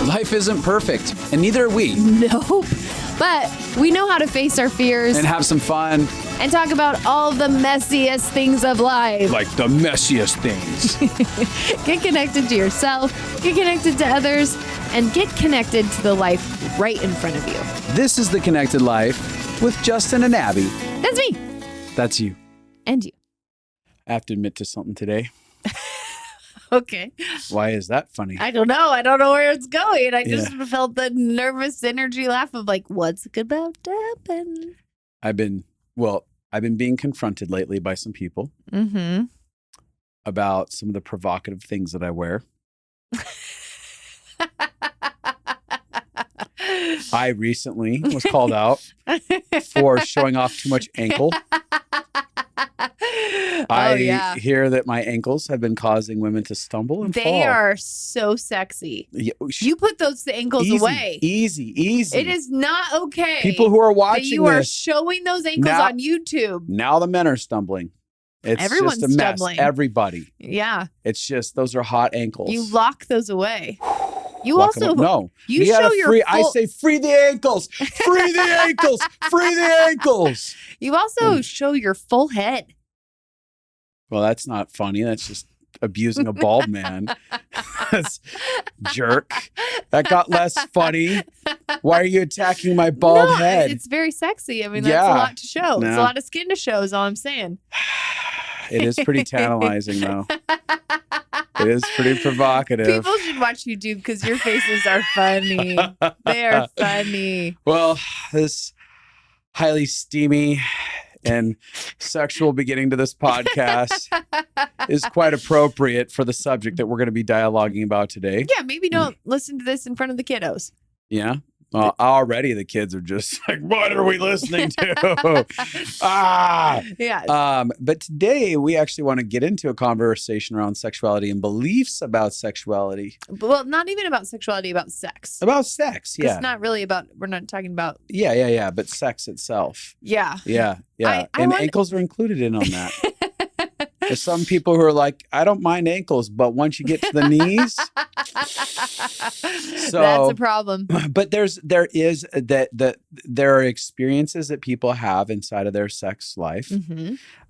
Life isn't perfect, and neither are we. Nope. But we know how to face our fears And have some fun. and talk about all the messiest things of life. Like the messiest things. Get connected to yourself, get connected to others, and get connected to the life right in front of you. This is The Connected Life with Justin and Abby. That's me. That's you. And you. I have to admit to something today. Okay. Why is that funny? I don't know. I don't know where it's going. I just felt the nervous energy laugh of like, what's about to happen? I've been being confronted lately by some people about some of the provocative things that I wear. I recently was called out for showing off too much ankle. I hear that my ankles have been causing women to stumble and fall. They are so sexy. Yeah, you put those ankles away. Easy. It is not okay. People who are watching that you are showing those ankles on YouTube. Now the men are stumbling. It's Everyone's just a mess. stumbling. Everybody. Yeah. It's just, those are hot ankles. You lock those away. You Lock 'em also, up. No. you show your full, I say free the ankles. Free the ankles. Free the ankles. You also show your full head. Well, that's not funny. That's just abusing a bald man. That's jerk. That got less funny. Why are you attacking my bald head? It's very sexy. I mean, that's a lot to show. No. It's a lot of skin to show is all I'm saying. It is pretty tantalizing, though. It is pretty provocative. People should watch YouTube because your faces are funny. They are funny. Well, this highly steamy and sexual beginning to this podcast is quite appropriate for the subject that we're going to be dialoguing about today. Yeah, maybe don't listen to this in front of the kiddos. Yeah. Already the kids are just like, what are we listening to? Yeah. But today we actually want to get into a conversation around sexuality and beliefs about sexuality. Well, not even about sexuality, about sex. About sex, yeah. It's not really about, we're not talking about. Yeah. But sex itself. Yeah. Yeah. Ankles are included in on that. There's some people who are like, I don't mind ankles, but once you get to the knees, so that's a problem. But there are experiences that people have inside of their sex life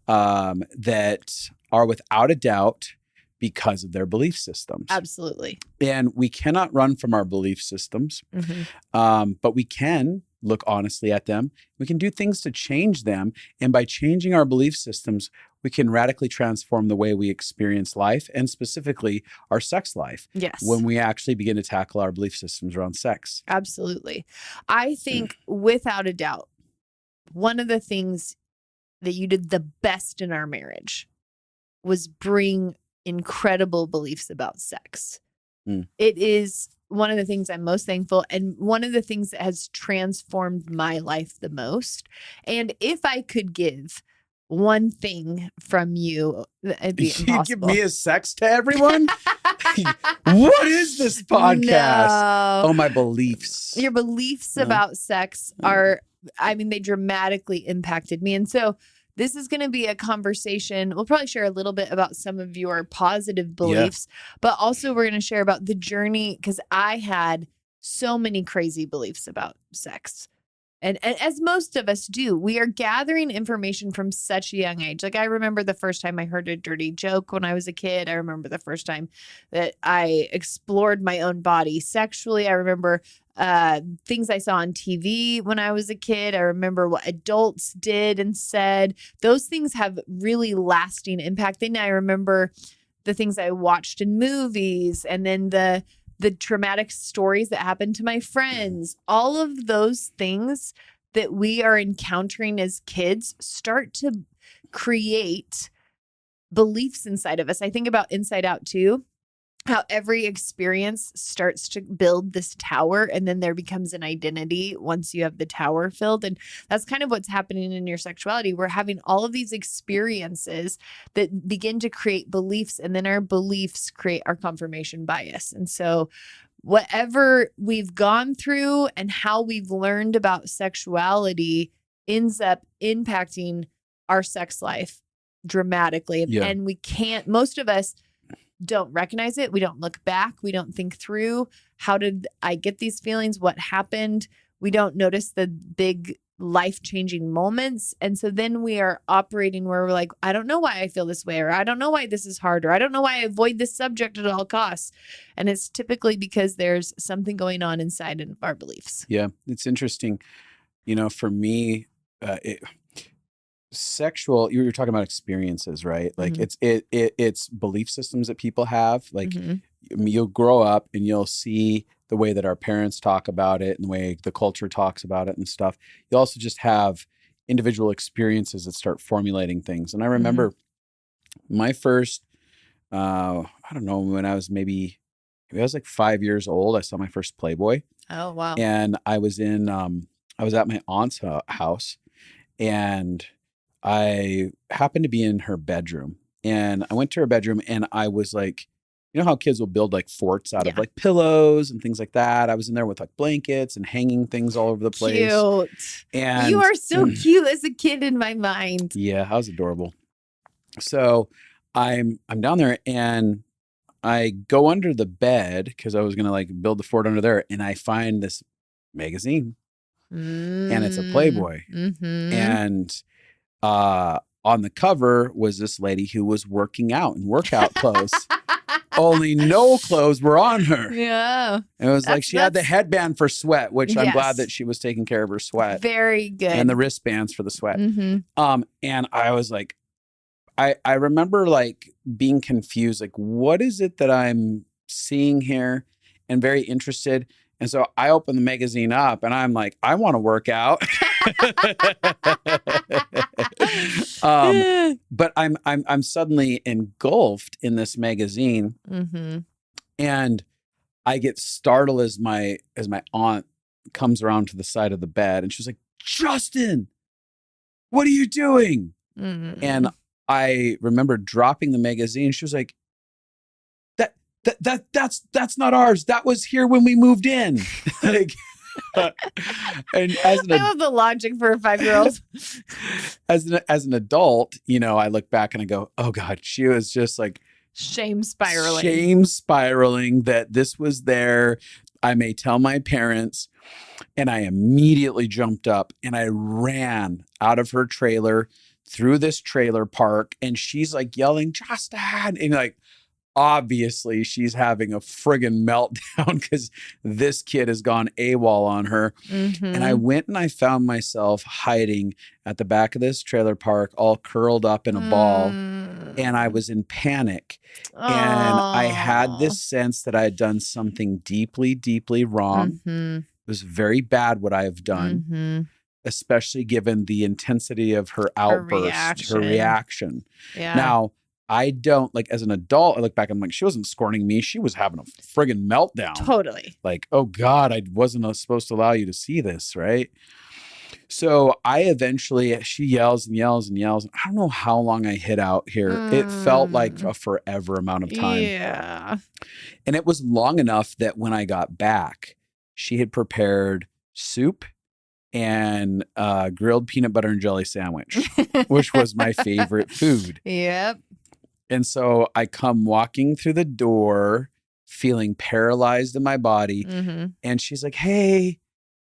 that are without a doubt because of their belief systems. Absolutely. And we cannot run from our belief systems, but we can look honestly at them. We can do things to change them. And by changing our belief systems, we can radically transform the way we experience life and specifically our sex life. Yes. When we actually begin to tackle our belief systems around sex. Absolutely. I think without a doubt, one of the things that you did the best in our marriage was bring incredible beliefs about sex. It is one of the things I'm most thankful and one of the things that has transformed my life the most. And if I could give one thing from you, it'd be impossible. You give me a sex to everyone? What is this podcast? No. Oh, my beliefs. Your beliefs about sex are, they dramatically impacted me. And so this is going to be a conversation. We'll probably share a little bit about some of your positive beliefs, but also we're going to share about the journey because I had so many crazy beliefs about sex. And as most of us do, we are gathering information from such a young age. Like I remember the first time I heard a dirty joke when I was a kid. I remember the first time that I explored my own body sexually. I remember things I saw on TV when I was a kid. I remember what adults did and said. Those things have really lasting impact. Then I remember the things I watched in movies and then the traumatic stories that happened to my friends. All of those things that we are encountering as kids start to create beliefs inside of us. I think about Inside Out too. How every experience starts to build this tower and then there becomes an identity once you have the tower filled. And that's kind of what's happening in your sexuality. We're having all of these experiences that begin to create beliefs and then our beliefs create our confirmation bias. And so whatever we've gone through and how we've learned about sexuality ends up impacting our sex life dramatically. And we can't, most of us, don't recognize it. We don't look back. We don't think through, how did I get these feelings? What happened? We don't notice the big life-changing moments. And so then we are operating where we're like, I don't know why I feel this way, or I don't know why this is hard, or I don't know why I avoid this subject at all costs. And it's typically because there's something going on inside of our beliefs. Yeah, it's interesting. For me, sexual, you were talking about experiences, right? Like it's belief systems that people have. Like you'll grow up and you'll see the way that our parents talk about it and the way the culture talks about it and stuff. You also just have individual experiences that start formulating things. And I remember my first, I don't know, when I was maybe I was like 5 years old, I saw my first Playboy. Oh, wow. And I was I was at my aunt's house, and I happened to be in her bedroom, and I went to her bedroom, and I was like, you know how kids will build like forts out of like pillows and things like that. I was in there with like blankets and hanging things all over the place. Cute. And you are so cute as a kid in my mind. Yeah, I was adorable. So I'm down there, and I go under the bed because I was gonna like build the fort under there, and I find this magazine, and it's a Playboy, and on the cover was this lady who was working out in workout clothes. Only no clothes were on her. Yeah. And it was like she had the headband for sweat, which I'm glad that she was taking care of her sweat. Very good. And the wristbands for the sweat. And I was like, I remember like being confused, like, what is it that I'm seeing here? And very interested. And so I opened the magazine up, and I'm like, I want to work out. But I'm suddenly engulfed in this magazine, and I get startled as my aunt comes around to the side of the bed, and she's like, Justin, what are you doing? And I remember dropping the magazine. She was like, that's not ours. That was here when we moved in. Like, and I love the logic for a 5-year-old. As an adult, I look back and I go, oh God, she was just like shame spiraling that this was there. I may tell my parents. And I immediately jumped up and I ran out of her trailer through this trailer park, and she's like yelling, Justin, and like, obviously she's having a friggin' meltdown because this kid has gone AWOL on her. And I went and I found myself hiding at the back of this trailer park, all curled up in a ball. And I was in panic. And I had this sense that I had done something deeply, deeply wrong. It was very bad what I have done, especially given the intensity of her outburst, her reaction. Yeah. Now, I don't, like, as an adult, I look back and I'm like, she wasn't scorning me. She was having a friggin' meltdown. Totally. Like, oh God, I wasn't supposed to allow you to see this, right? So I eventually, she yells and yells and yells. I don't know how long I hid out here. It felt like a forever amount of time. Yeah. And it was long enough that when I got back, she had prepared soup and grilled peanut butter and jelly sandwich, which was my favorite food. Yep. And so I come walking through the door, feeling paralyzed in my body. And she's like, hey,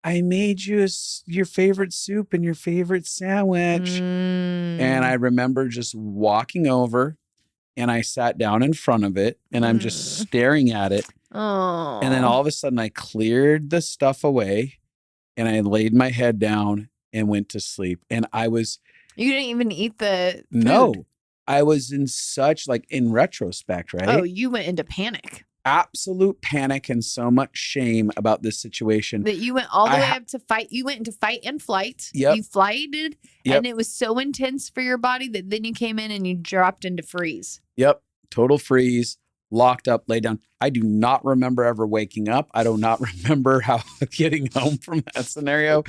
I made you your favorite soup and your favorite sandwich. And I remember just walking over, and I sat down in front of it, and I'm just staring at it. Oh. And then all of a sudden I cleared the stuff away, and I laid my head down and went to sleep. And I was... You didn't even eat the food. No. I was in such, like, in retrospect, right? Oh, you went into panic. Absolute panic and so much shame about this situation. That you went all the way up to fight. You went into fight and flight. Yep. You flighted. Yep. And it was so intense for your body that then you came in and you dropped into freeze. Yep. Total freeze. Locked up, laid down. I do not remember ever waking up. I do not remember how getting home from that scenario.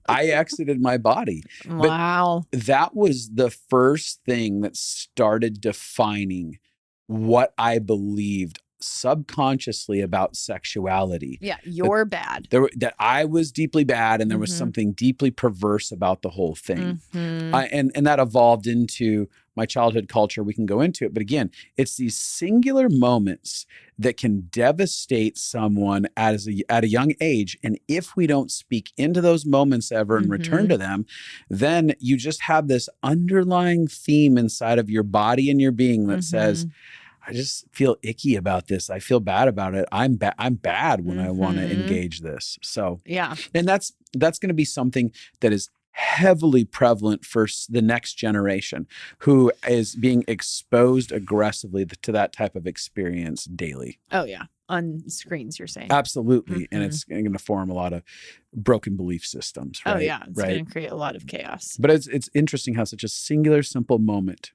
I exited my body. Wow. But that was the first thing that started defining what I believed subconsciously about sexuality. Yeah, you're bad. That I was deeply bad, and there was something deeply perverse about the whole thing. And that evolved into my childhood culture, we can go into it. But again, it's these singular moments that can devastate someone at a young age. And if we don't speak into those moments ever and return to them, then you just have this underlying theme inside of your body and your being that says, I just feel icky about this. I feel bad about it. I'm bad when I want to engage this. So, and that's going to be something that is heavily prevalent for the next generation who is being exposed aggressively to that type of experience daily. Oh, yeah. On screens, you're saying. Absolutely. And it's going to form a lot of broken belief systems. Right? Oh, yeah. It's going to create a lot of chaos. But it's interesting how such a singular, simple moment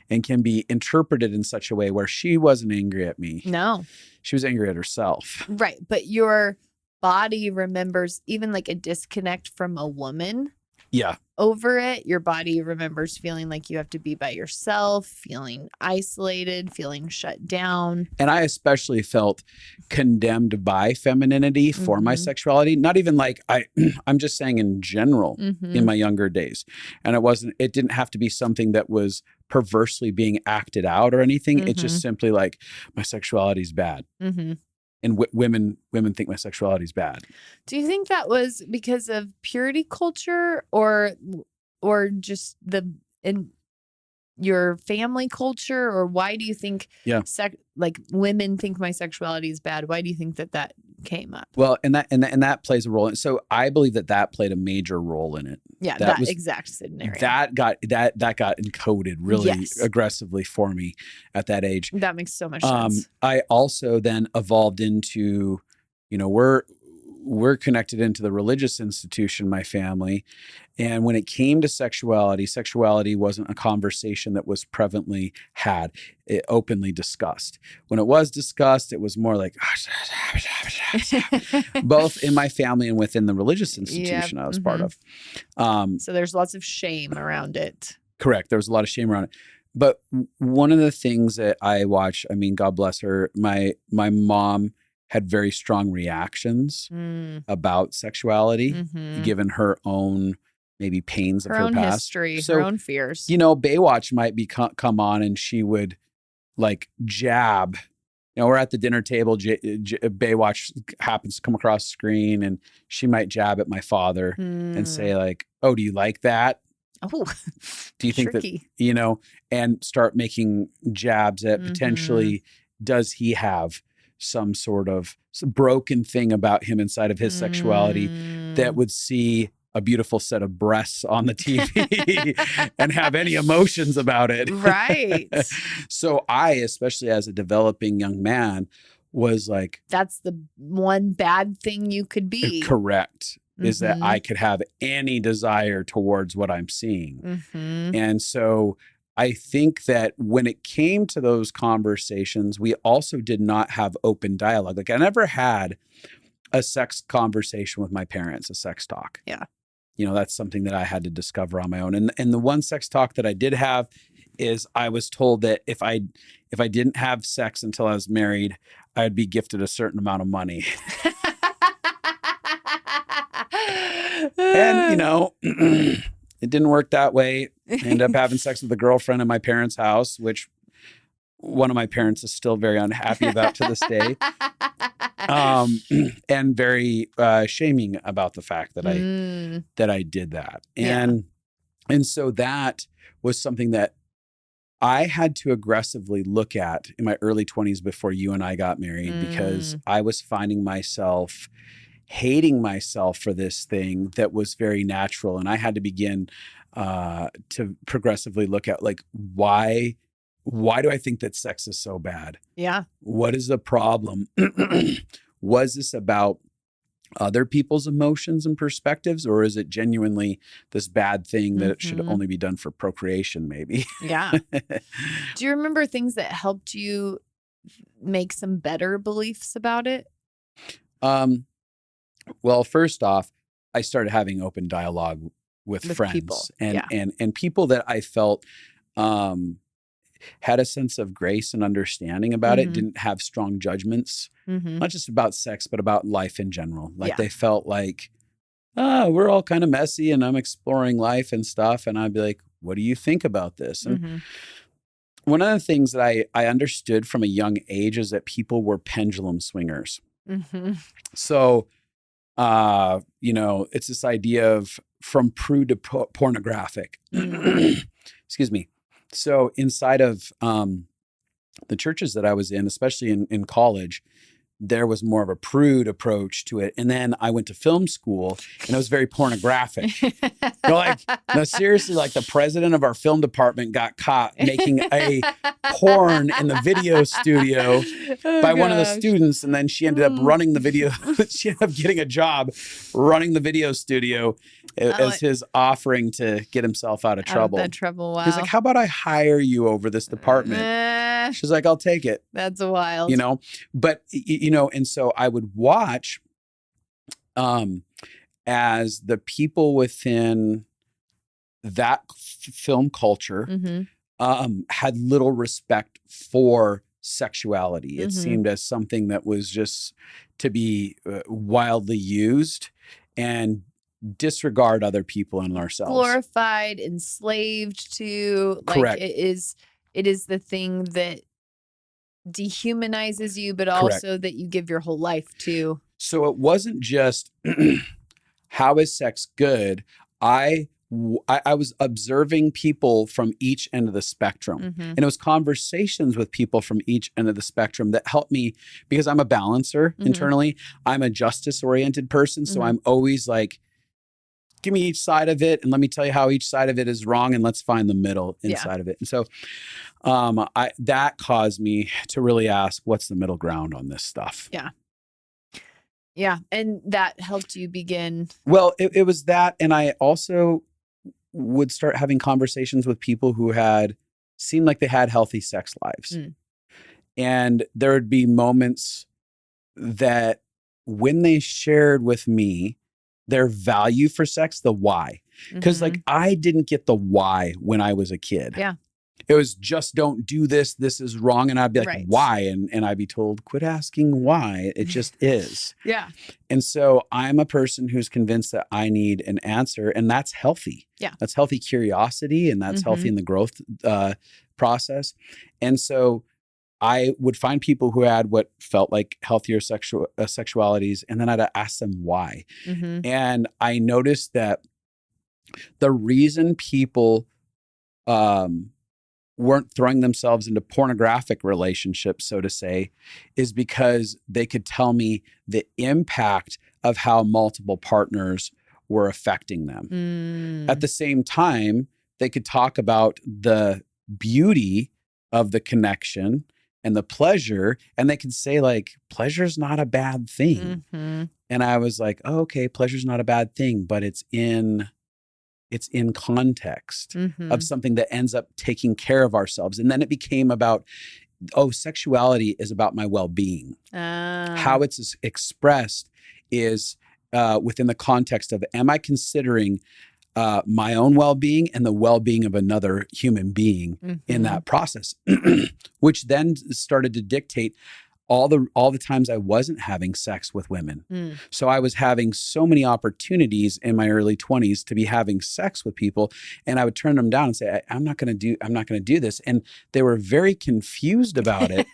and can be interpreted in such a way where she wasn't angry at me. No. She was angry at herself. Right. But your body remembers even like a disconnect from a woman. Yeah. Over it, your body remembers feeling like you have to be by yourself, feeling isolated, feeling shut down. And I especially felt condemned by femininity for my sexuality. Not even like I'm just saying in general in my younger days. And it didn't have to be something that was perversely being acted out or anything. It's just simply like my sexuality is bad. And women think my sexuality is bad. Do you think that was because of purity culture or just in your family culture? Or why do you think women think my sexuality is bad? Why do you think that came up? Well, and that plays a role. And so I believe that played a major role in it. Yeah, that exact scenario. That got encoded really aggressively for me at that age. That makes so much sense. I also then evolved into, we're connected into the religious institution, my family. And when it came to sexuality wasn't a conversation that was prevalently had, openly discussed. When it was discussed, it was more like, both in my family and within the religious institution I was part of. So there's lots of shame around it. Correct. There was a lot of shame around it. But one of the things that I watch, I mean, God bless her, my mom had very strong reactions about sexuality, given her own maybe pains of her own past. History, her own fears. Baywatch might come on and she would like jab. We're at the dinner table, Baywatch happens to come across the screen and she might jab at my father and say like, oh, do you like that? Oh, do you think tricky. that, and start making jabs at potentially, does he have some sort of broken thing about him inside of his sexuality that would see a beautiful set of breasts on the TV and have any emotions about it. Right. So I, especially as a developing young man, was like, that's the one bad thing you could be. Correct. Is that I could have any desire towards what I'm seeing. And so I think that when it came to those conversations, we also did not have open dialogue. Like I never had a sex conversation with my parents, a sex talk. Yeah. That's something that I had to discover on my own. And the one sex talk that I did have is I was told that if I didn't have sex until I was married, I'd be gifted a certain amount of money. And, it didn't work that way. I ended up having sex with a girlfriend in my parents' house, which one of my parents is still very unhappy about to this day. And very shaming about the fact that I did that. And so that was something that I had to aggressively look at in my early 20s before you and I got married, because I was finding myself hating myself for this thing that was very natural. And I had to begin to progressively look at like, why do I think that sex is so bad? Yeah. What is the problem? Was this about other people's emotions and perspectives, or is it genuinely this bad thing that it should only be done for procreation, maybe? Yeah. Do you remember things that helped you make some better beliefs about it? Well, first off, I started having open dialogue with friends people. And people that I felt had a sense of grace and understanding about it, didn't have strong judgments, not just about sex, but about life in general. Like they felt like, we're all kind of messy and I'm exploring life and stuff. And I'd be like, what do you think about this? And Mm-hmm. one of the things that I understood from a young age is that people were pendulum swingers. Mm-hmm. So, it's this idea of from prude to pornographic. Excuse me. So inside of the churches that I was in, especially in college, there was more of a prude approach to it. And then I went to film school and it was very pornographic. No, seriously, like the president of our film department got caught making a porn in the video studio by one of the students. And then she ended up running the video. She ended up getting a job running the video studio as his offering to get himself out of trouble. Wow. He's like, how about I hire you over this department? She's like, I'll take it. That's wild. But, and so I would watch as the people within that film culture had little respect for sexuality. It seemed as something that was just to be wildly used and disregard other people and ourselves. Glorified, enslaved to. Correct. It is the thing that dehumanizes you, but also that you give your whole life to. So it wasn't just how is sex good? I was observing people from each end of the spectrum. And it was conversations with people from each end of the spectrum that helped me, because I'm a balancer internally. I'm a justice-oriented person. So I'm always like, give me each side of it and let me tell you how each side of it is wrong and let's find the middle inside of it. And so that caused me to really ask, what's the middle ground on this stuff? Yeah. Yeah. And that helped you begin. Well, it was that. And I also would start having conversations with people who seemed like they had healthy sex lives. And there would be moments that when they shared with me their value for sex, the why. Because I didn't get the why when I was a kid. Yeah. It was just don't do this. This is wrong. And I'd be like, why? And I'd be told, quit asking why. It just is. Yeah. And so I'm a person who's convinced that I need an answer, and that's healthy. Yeah. That's healthy curiosity, and that's healthy in the growth process. And so I would find people who had what felt like healthier sexualities, and then I'd ask them why. And I noticed that the reason people weren't throwing themselves into pornographic relationships, so to say, is because they could tell me the impact of how multiple partners were affecting them. At the same time, they could talk about the beauty of the connection and the pleasure, and they could say like, pleasure's not a bad thing. And I was like, oh, okay, pleasure's not a bad thing, but it's in context of something that ends up taking care of ourselves. And then it became about, sexuality is about my well-being. How it's expressed is within the context of, am I considering my own well-being and the well-being of another human being in that process, which then started to dictate all the times I wasn't having sex with women. So I was having so many opportunities in my early 20s to be having sex with people, and I would turn them down and say, I'm not going to do this. And they were very confused about it.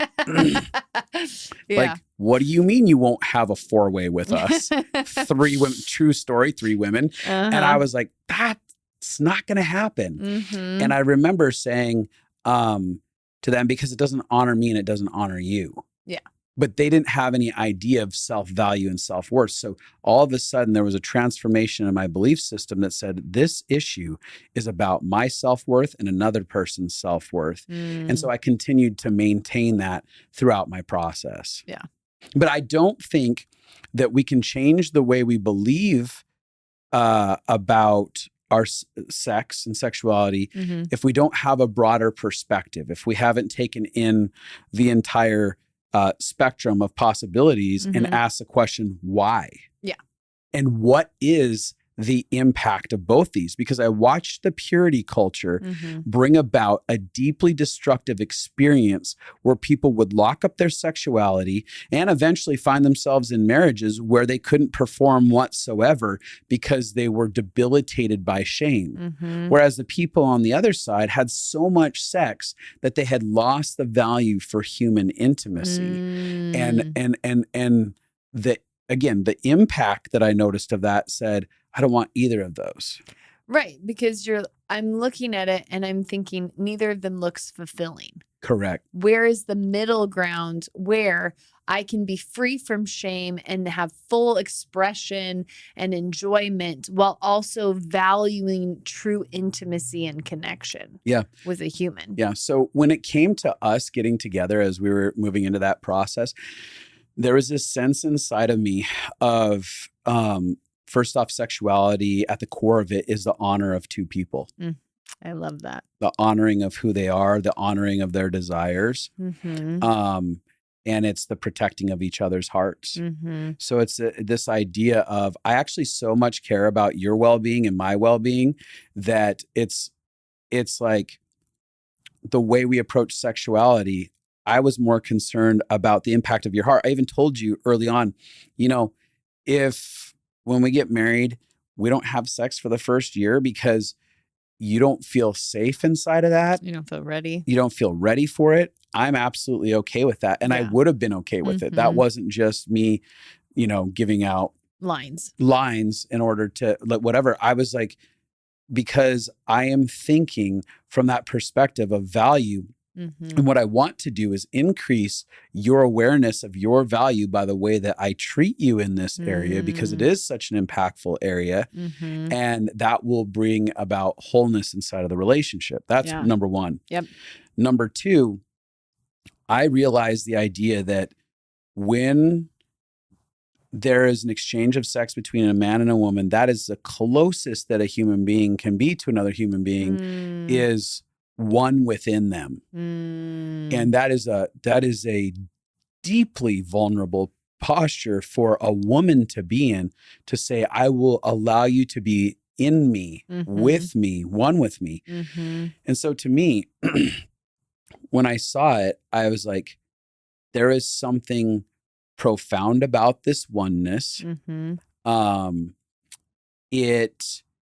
Like, what do you mean you won't have a four-way with us? 3 women, true story, 3 women. And I was like, that's not going to happen. And I remember saying to them, because it doesn't honor me and it doesn't honor you. Yeah. But they didn't have any idea of self-value and self-worth. So all of a sudden there was a transformation in my belief system that said, this issue is about my self-worth and another person's self-worth. And so I continued to maintain that throughout my process. Yeah. But I don't think that we can change the way we believe about our sex and sexuality if we don't have a broader perspective, if we haven't taken in the entire spectrum of possibilities and ask the question, why? Yeah. And what is the impact of both these because I watched the purity culture bring about a deeply destructive experience where people would lock up their sexuality and eventually find themselves in marriages where they couldn't perform whatsoever because they were debilitated by shame. Whereas the people on the other side had so much sex that they had lost the value for human intimacy. And the impact that I noticed of that said, I don't want either of those. Right. Because I'm looking at it and I'm thinking neither of them looks fulfilling. Correct. Where is the middle ground where I can be free from shame and have full expression and enjoyment while also valuing true intimacy and connection with a human? Yeah. So when it came to us getting together as we were moving into that process, there was this sense inside of me of, first off, sexuality at the core of it is the honor of two people. I love that. The honoring of who they are, the honoring of their desires. And it's the protecting of each other's hearts. So it's this idea of, I actually so much care about your well-being and my well-being that it's like the way we approach sexuality, I was more concerned about the impact of your heart. I even told you early on, if when we get married, we don't have sex for the first year because you don't feel safe inside of that. You don't feel ready. You don't feel ready for it. I'm absolutely okay with that. And I would have been okay with it. That wasn't just me, giving out lines in order to whatever. I was like, because I am thinking from that perspective of value. And what I want to do is increase your awareness of your value by the way that I treat you in this area, because it is such an impactful area. And that will bring about wholeness inside of the relationship. That's number one. Number two, I realize the idea that when there is an exchange of sex between a man and a woman, that is the closest that a human being can be to another human being is one within them. And that is a deeply vulnerable posture for a woman to be in, to say, I will allow you to be in me, with me, one with me. And so to me, when I saw it, I was like, there is something profound about this oneness.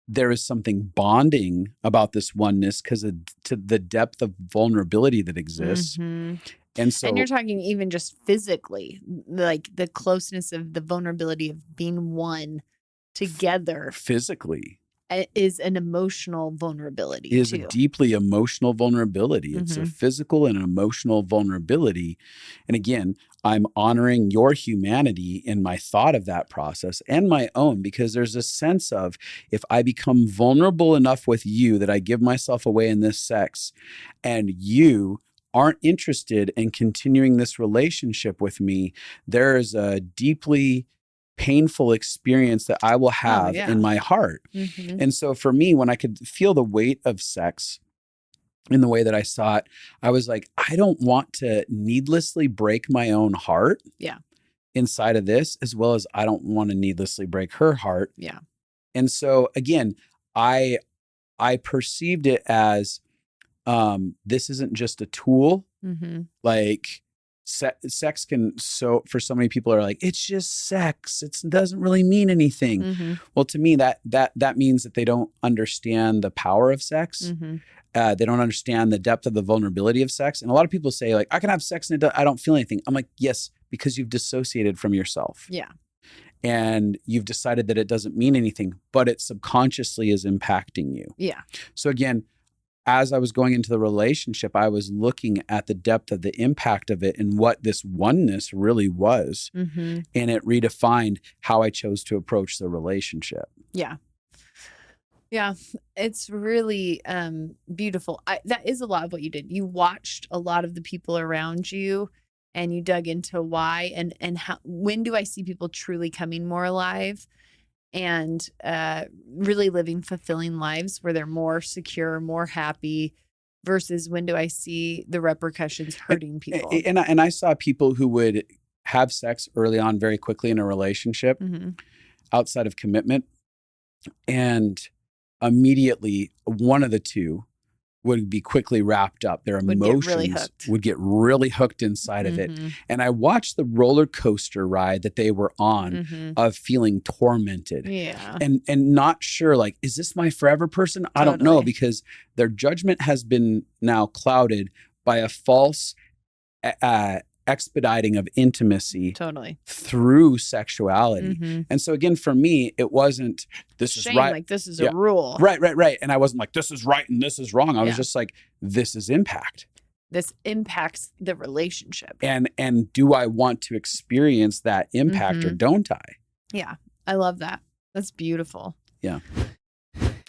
There is something bonding about this oneness because of the depth of vulnerability that exists. And you're talking even just physically, like the closeness of the vulnerability of being one together. Physically. Is an emotional vulnerability. It is a deeply emotional vulnerability. It's a physical and an emotional vulnerability. And again, I'm honoring your humanity in my thought of that process and my own, because there's a sense of, if I become vulnerable enough with you that I give myself away in this sex, and you aren't interested in continuing this relationship with me, there is a deeply painful experience that I will have in my heart. And so for me, when I could feel the weight of sex in the way that I saw it, I was like, I don't want to needlessly break my own heart inside of this, as well as I don't want to needlessly break her heart. And so again, I perceived it as, this isn't just a tool. Like, sex can, so for so many people are like, it's just sex. It doesn't really mean anything. Well, to me, that means that they don't understand the power of sex. They don't understand the depth of the vulnerability of sex. And a lot of people say, like, I can have sex and I don't feel anything. I'm like, yes, because you've dissociated from yourself. And you've decided that it doesn't mean anything, but it subconsciously is impacting you. So again, as I was going into the relationship, I was looking at the depth of the impact of it and what this oneness really was. And it redefined how I chose to approach the relationship. Yeah, it's really beautiful. That is a lot of what you did. You watched a lot of the people around you and you dug into why and how, when do I see people truly coming more alive and really living fulfilling lives where they're more secure, more happy, versus when do I see the repercussions hurting people? And I saw people who would have sex early on very quickly in a relationship outside of commitment, And immediately one of the two would be quickly wrapped up. Their emotions would get really hooked inside of it. And I watched the roller coaster ride that they were on of feeling tormented and not sure, like, is this my forever person? I don't know, because their judgment has been now clouded by a false expediting of intimacy through sexuality. And so again, for me, it wasn't, this is right. Like this is a rule. Right. And I wasn't like, this is right and this is wrong. I was just like, this is impact. This impacts the relationship. And do I want to experience that impact or don't I? Yeah. I love that. That's beautiful. Yeah.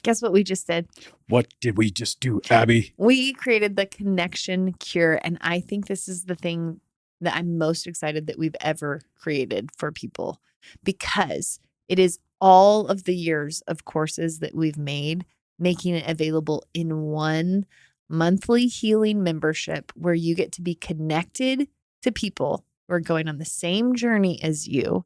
Guess what we just did? What did we just do, Abby? We created the connection cure. And I think this is the thing that I'm most excited that we've ever created for people, because it is all of the years of courses that we've made, making it available in one monthly healing membership where you get to be connected to people who are going on the same journey as you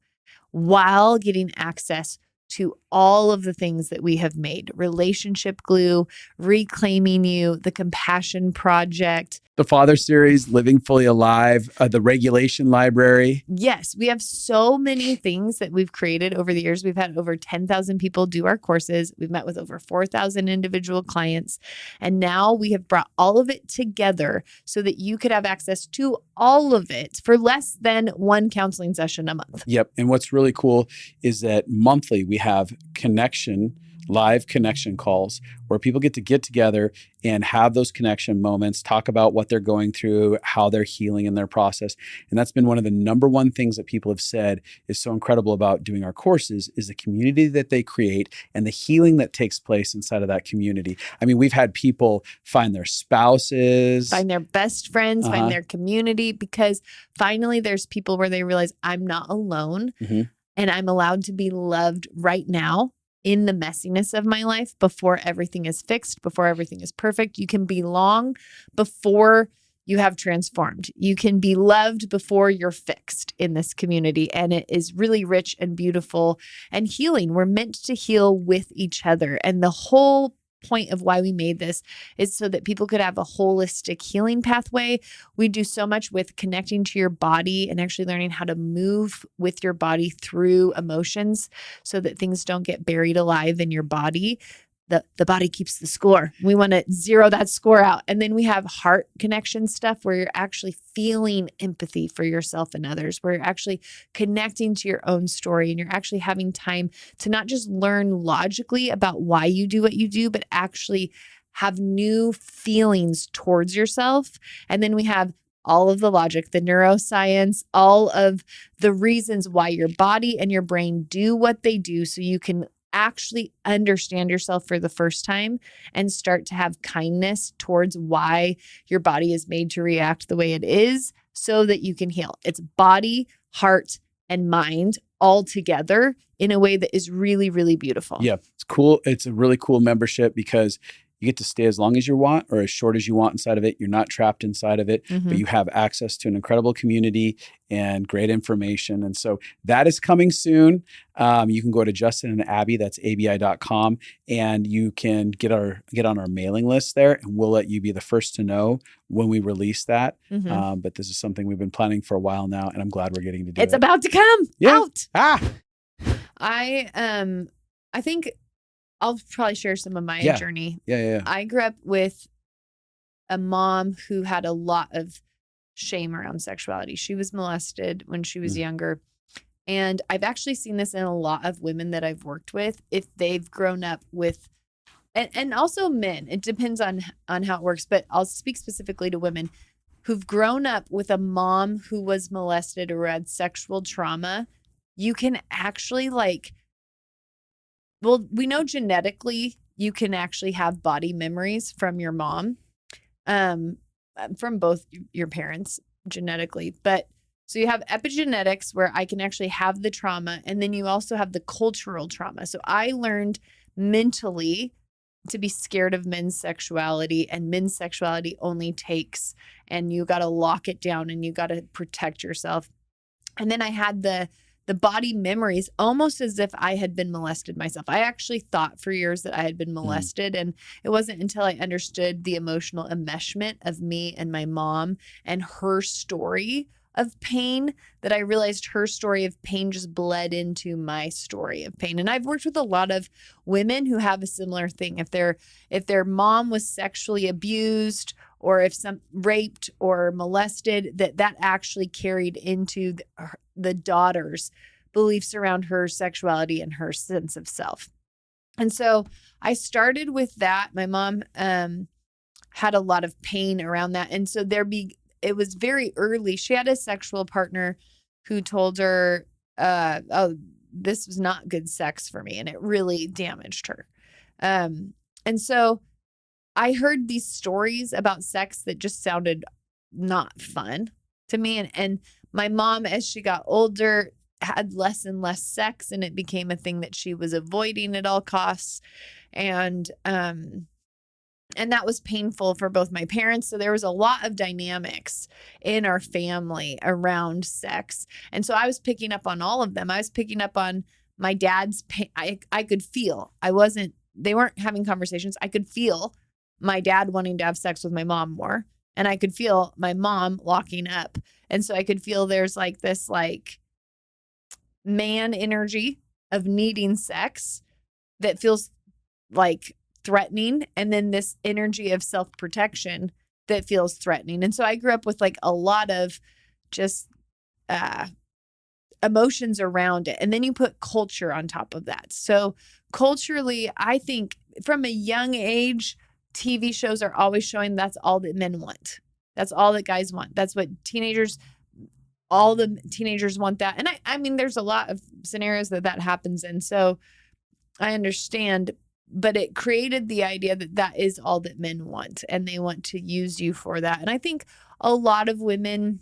while getting access to all of the things that we have made: relationship glue, reclaiming you, the compassion project, the Father series, Living Fully Alive, the regulation library. Yes, we have so many things that we've created over the years. We've had over 10,000 people do our courses. We've met with over 4,000 individual clients. And now we have brought all of it together so that you could have access to all of it for less than one counseling session a month. Yep. And what's really cool is that monthly we have live connection calls where people get together and have those connection moments, talk about what they're going through, how they're healing in their process. And that's been one of the number one things that people have said is so incredible about doing our courses is the community that they create and the healing that takes place inside of that community. I mean, we've had people find their spouses, find their best friends, find their community, because finally there's people where they realize I'm not alone and I'm allowed to be loved right now in the messiness of my life before everything is fixed, before everything is perfect. You can belong before you have transformed. You can be loved before you're fixed in this community. And it is really rich and beautiful and healing. We're meant to heal with each other. And the whole point of why we made this is so that people could have a holistic healing pathway. We do so much with connecting to your body and actually learning how to move with your body through emotions so that things don't get buried alive in your body. The body keeps the score. We want to zero that score out. And then we have heart connection stuff where you're actually feeling empathy for yourself and others, where you're actually connecting to your own story and you're actually having time to not just learn logically about why you do what you do, but actually have new feelings towards yourself. And then we have all of the logic, the neuroscience, all of the reasons why your body and your brain do what they do so you can actually understand yourself for the first time and start to have kindness towards why your body is made to react the way it is so that you can heal. It's body, heart, and mind all together in a way that is really, really beautiful. Yeah, it's cool. It's a really cool membership because you get to stay as long as you want or as short as you want inside of it. You're not trapped inside of it, but you have access to an incredible community and great information. And so that is coming soon. You can go to Justin and Abby, that's abi.com, and you can get on our mailing list there, and we'll let you be the first to know when we release that. But this is something we've been planning for a while now, and I'm glad we're getting to do it. It's about to come out. I think I'll probably share some of my journey. Yeah. I grew up with a mom who had a lot of shame around sexuality. She was molested when she was younger. And I've actually seen this in a lot of women that I've worked with. If they've grown up with, and also men, it depends on how it works, but I'll speak specifically to women who've grown up with a mom who was molested or had sexual trauma. You can actually we know genetically you can actually have body memories from your mom, from both your parents genetically. But so you have epigenetics where I can actually have the trauma, and then you also have the cultural trauma. So I learned mentally to be scared of men's sexuality, and men's sexuality only takes, and you got to lock it down and you got to protect yourself. And then I had the the body memories, almost as if I had been molested myself. I actually thought for years that I had been molested. And it wasn't until I understood the emotional enmeshment of me and my mom and her story of pain that I realized her story of pain just bled into my story of pain. And I've worked with a lot of women who have a similar thing. If their mom was sexually abused, or if some raped or molested, that actually carried into the daughter's beliefs around her sexuality and her sense of self. And so I started with that. My mom had a lot of pain around that. And so it was very early. She had a sexual partner who told her, oh, this was not good sex for me. And it really damaged her. And so I heard these stories about sex that just sounded not fun to me. And my mom, as she got older, had less and less sex, and it became a thing that she was avoiding at all costs. And that was painful for both my parents. So there was a lot of dynamics in our family around sex. And so I was picking up on all of them. I was picking up on my dad's pain. I could feel, they weren't having conversations. I could feel my dad wanting to have sex with my mom more. And I could feel my mom locking up. And so I could feel there's like this like man energy of needing sex that feels like threatening, and then this energy of self-protection that feels threatening. And so I grew up with like a lot of just emotions around it. And then you put culture on top of that. So culturally, I think from a young age, TV shows are always showing that's all that men want. That's all that guys want. That's what all the teenagers want that. And I mean, there's a lot of scenarios that happens. And so I understand, but it created the idea that is all that men want, and they want to use you for that. And I think a lot of women,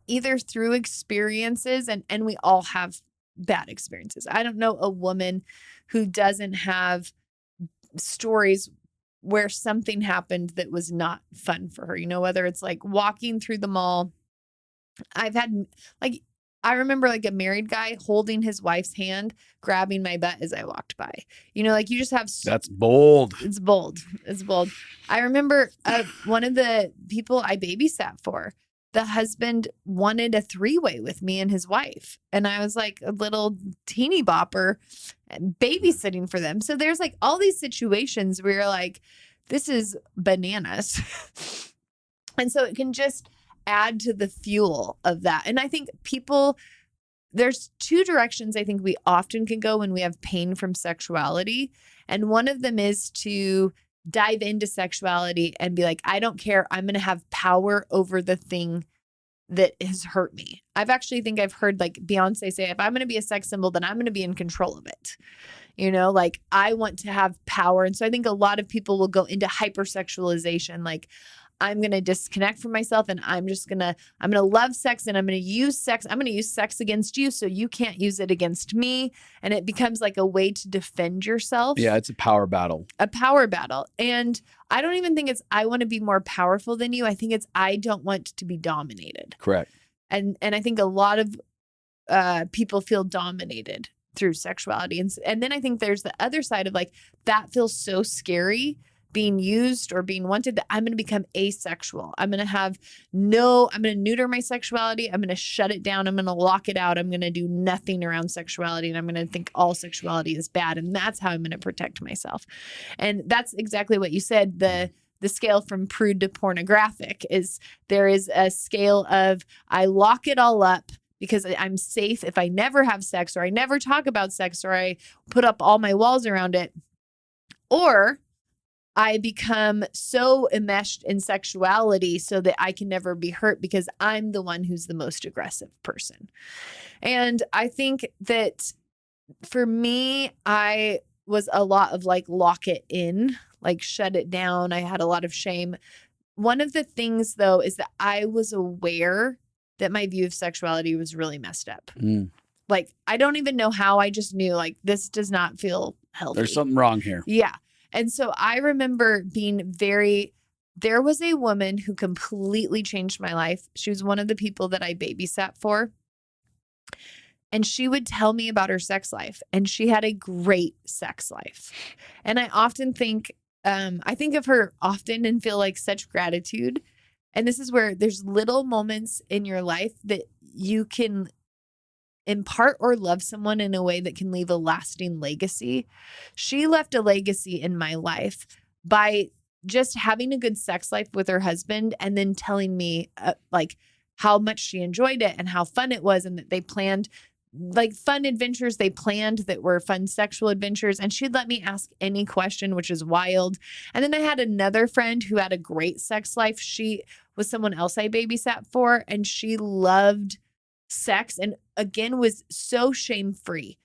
either through experiences, and we all have bad experiences. I don't know a woman who doesn't have stories where something happened that was not fun for her, whether it's like walking through the mall. I remember like a married guy holding his wife's hand, grabbing my butt as I walked by. You just have. That's bold. It's bold. It's bold. I remember one of the people I babysat for, the husband wanted a 3-way with me and his wife. And I was like a little teeny bopper babysitting for them. So there's like all these situations where you're like, this is bananas. And so it can just add to the fuel of that. And I think there's 2 directions I think we often can go when we have pain from sexuality. And one of them is to dive into sexuality and be like, I don't care. I'm going to have power over the thing that has hurt me. I've heard like Beyonce say, if I'm going to be a sex symbol, then I'm going to be in control of it. Like I want to have power. And so I think a lot of people will go into hypersexualization. Like, I'm going to disconnect from myself, and I'm going to love sex, and I'm going to use sex. I'm going to use sex against you so you can't use it against me. And it becomes like a way to defend yourself. Yeah, it's a power battle. And I don't even think it's, I want to be more powerful than you. I think it's, I don't want to be dominated. Correct. And I think a lot of people feel dominated through sexuality. And then I think there's the other side of like, that feels so scary, being used or being wanted, that I'm going to become asexual. I'm going to neuter my sexuality. I'm going to shut it down. I'm going to lock it out. I'm going to do nothing around sexuality. And I'm going to think all sexuality is bad. And that's how I'm going to protect myself. And that's exactly what you said. The scale from prude to pornographic there is a scale of, I lock it all up because I'm safe if I never have sex, or I never talk about sex, or I put up all my walls around it, or I become so enmeshed in sexuality so that I can never be hurt because I'm the one who's the most aggressive person. And I think that for me, I was a lot of like, lock it in, like shut it down. I had a lot of shame. One of the things though, is that I was aware that my view of sexuality was really messed up. Like, I don't even know how. I just knew like, this does not feel healthy. There's something wrong here. Yeah. And so I remember there was a woman who completely changed my life. She was one of the people that I babysat for. And she would tell me about her sex life, and she had a great sex life. And I often think, I think of her often and feel like such gratitude. And this is where there's little moments in your life that you can impart or love someone in a way that can leave a lasting legacy. She left a legacy in my life by just having a good sex life with her husband and then telling me like how much she enjoyed it and how fun it was, and that they planned like fun adventures they planned that were fun sexual adventures. And she'd let me ask any question, which is wild. And then I had another friend who had a great sex life. She was someone else I babysat for, and she loved sex and again was so shame-free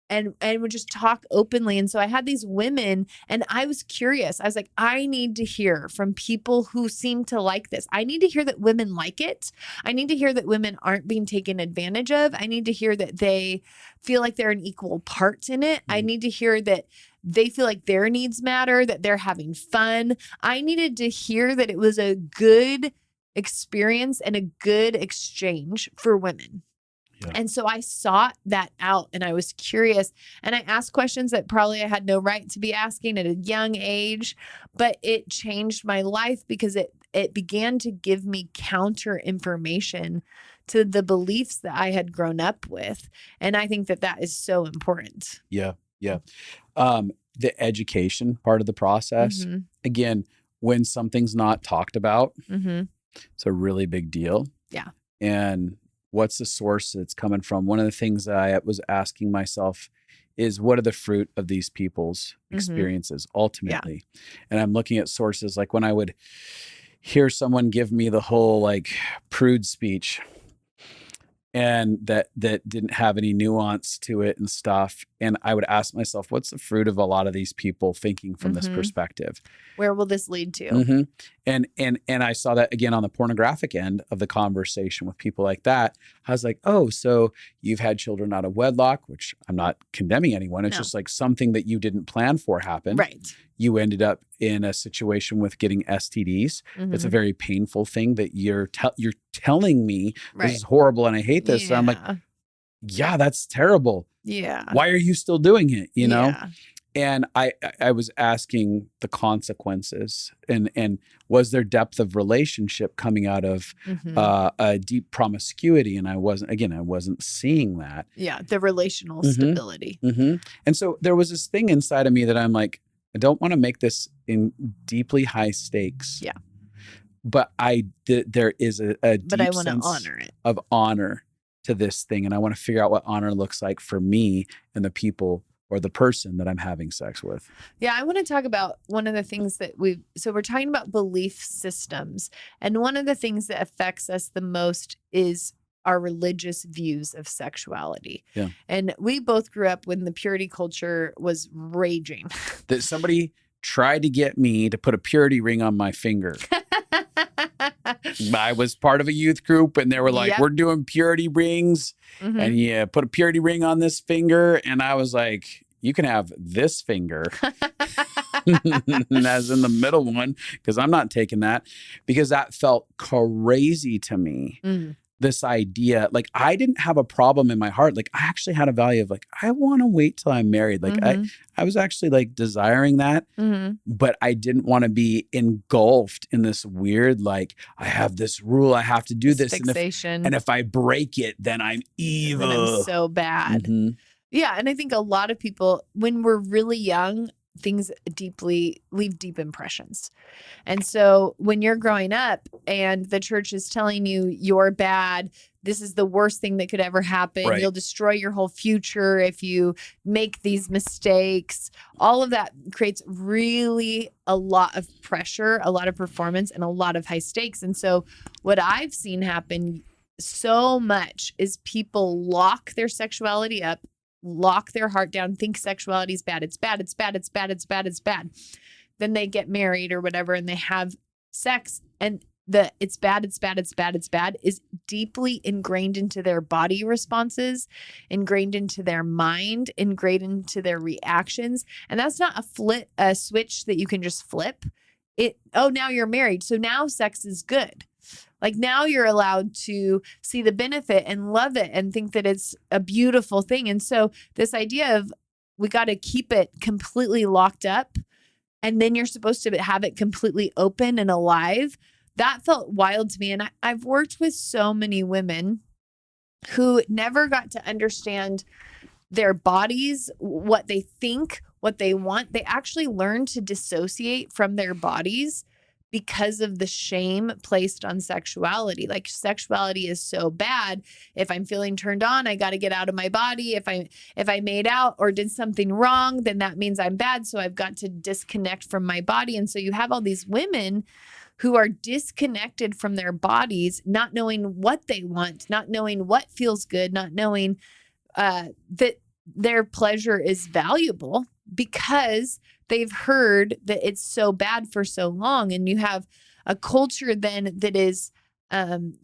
and would just talk openly. And so I had these women, and I was curious. I was like, I need to hear from people who seem to like this. I need to hear that women like it. I need to hear that women aren't being taken advantage of. I need to hear that they feel like they're an equal part in it. I need to hear that they feel like their needs matter, that they're having fun. I needed to hear that it was a good experience and a good exchange for women. Yeah. And so I sought that out, and I was curious, and I asked questions that probably I had no right to be asking at a young age, but it changed my life because it began to give me counter information to the beliefs that I had grown up with. And I think that is so important. Yeah. Yeah. The education part of the process, again, when something's not talked about, it's a really big deal. Yeah. And what's the source it's coming from? One of the things that I was asking myself is, what are the fruit of these people's experiences ultimately? Yeah. And I'm looking at sources like when I would hear someone give me the whole like prude speech, and that didn't have any nuance to it and stuff. And I would ask myself, what's the fruit of a lot of these people thinking from this perspective? Where will this lead to? And I saw that again on the pornographic end of the conversation with people like that. I was like, oh, so you've had children out of wedlock, which I'm not condemning anyone. It's just like something that you didn't plan for happened. Right. You ended up in a situation with getting STDs. It's a very painful thing that you're telling me this is horrible and I hate this. Yeah. And I'm like, yeah, that's terrible. Yeah. Why are you still doing it? You know? Yeah. And I was asking the consequences and was there depth of relationship coming out of a deep promiscuity? And I wasn't seeing that. Yeah. The relational stability. And so there was this thing inside of me that I'm like, I don't want to make this in deeply high stakes. Yeah. But there is a deep but I want to sense honor it. of honor to this thing. And I want to figure out what honor looks like for me and the people or the person that I'm having sex with. Yeah, I want to talk about one of the things that so we're talking about belief systems. And one of the things that affects us the most is our religious views of sexuality. Yeah. And we both grew up when the purity culture was raging. That somebody tried to get me to put a purity ring on my finger. I was part of a youth group and they were like, we're doing purity rings and you put a purity ring on this finger. And I was like, you can have this finger as in the middle one, because I'm not taking that, because that felt crazy to me. This idea, like I didn't have a problem in my heart. Like I actually had a value of like, I want to wait till I'm married. Like I was actually like desiring that, but I didn't want to be engulfed in this weird, like I have this rule, I have to do this. Fixation. And if I break it, then I'm evil. Then I'm so bad. Yeah. And I think a lot of people, when we're really young, things leave deep impressions. And so when you're growing up and the church is telling you you're bad, this is the worst thing that could ever happen. Right. You'll destroy your whole future if you make these mistakes. All of that creates really a lot of pressure, a lot of performance, and a lot of high stakes. And so what I've seen happen so much is people lock their sexuality up, lock their heart down, think sexuality is bad. It's bad. It's bad. It's bad. It's bad. It's bad. Then they get married or whatever and they have sex, and it's bad. It's bad. It's bad. It's bad is deeply ingrained into their body responses, ingrained into their mind, ingrained into their reactions. And that's not a switch that you can just flip. Now you're married. So now sex is good. Like now you're allowed to see the benefit and love it and think that it's a beautiful thing. And so this idea of we got to keep it completely locked up and then you're supposed to have it completely open and alive, that felt wild to me. And I've worked with so many women who never got to understand their bodies, what they think, what they want. They actually learn to dissociate from their bodies because of the shame placed on sexuality. Like sexuality is so bad. If I'm feeling turned on, I got to get out of my body. If I made out or did something wrong, then that means I'm bad. So I've got to disconnect from my body. And so you have all these women who are disconnected from their bodies, not knowing what they want, not knowing what feels good, not knowing that their pleasure is valuable because they've heard that it's so bad for so long. And you have a culture then that is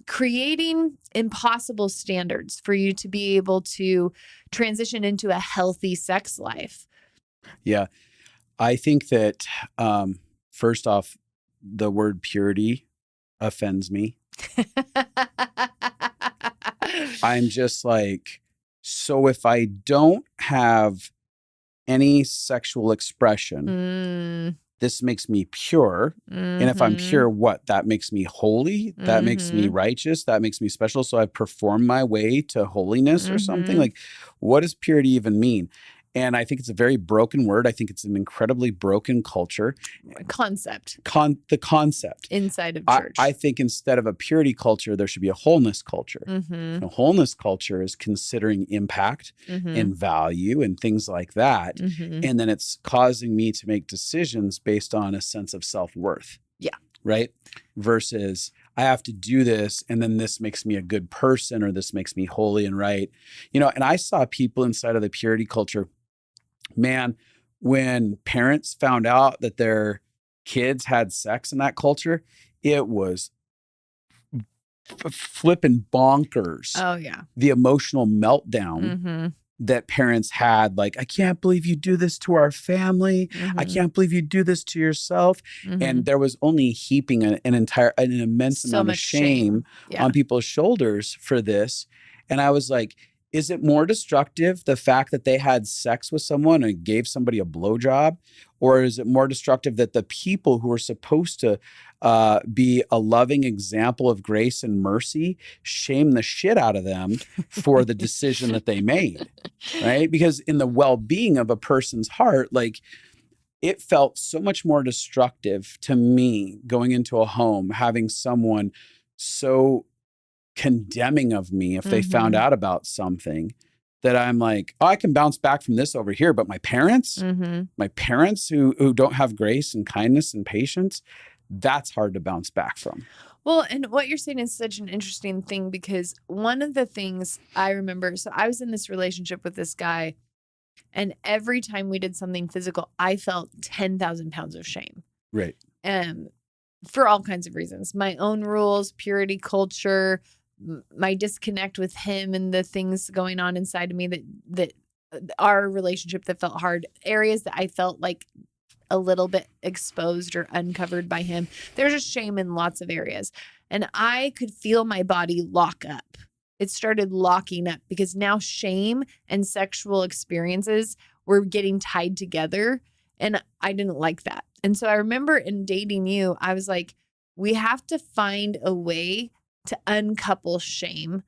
creating impossible standards for you to be able to transition into a healthy sex life. Yeah. I think that first off, the word purity offends me. I'm just like, so if I don't have any sexual expression, this makes me pure. And if I'm pure, what? That makes me holy. That makes me righteous. That makes me special. So I perform my way to holiness or something. Like, what does purity even mean? And I think it's a very broken word. I think it's an incredibly broken culture. Concept. The concept. Inside of church. I think instead of a purity culture, there should be a wholeness culture. A wholeness culture is considering impact and value and things like that. And then it's causing me to make decisions based on a sense of self-worth. Yeah. Right? Versus I have to do this and then this makes me a good person or this makes me holy and right. You know, and I saw people inside of the purity culture, man, when parents found out that their kids had sex in that culture, it was flipping bonkers. Oh, yeah. The emotional meltdown that parents had. Like, I can't believe you do this to our family. I can't believe you do this to yourself. And there was only heaping an immense amount of shame on people's shoulders for this. And I was like, is it more destructive, the fact that they had sex with someone and gave somebody a blowjob? Or is it more destructive that the people who are supposed to be a loving example of grace and mercy shame the shit out of them for the decision that they made, right? Because in the well-being of a person's heart, like, it felt so much more destructive to me going into a home, having someone so condemning of me if they found out about something, that I'm like, oh, I can bounce back from this over here. But my parents who don't have grace and kindness and patience, that's hard to bounce back from. Well, and what you're saying is such an interesting thing, because one of the things I remember, so I was in this relationship with this guy, and every time we did something physical, I felt 10,000 pounds of shame. Right. For all kinds of reasons. My own rules, purity culture, my disconnect with him and the things going on inside of me that our relationship that felt hard, areas that I felt like a little bit exposed or uncovered by him. There's just shame in lots of areas. And I could feel my body lock up. It started locking up because now shame and sexual experiences were getting tied together. And I didn't like that. And so I remember in dating you, I was like, we have to find a way to uncouple shame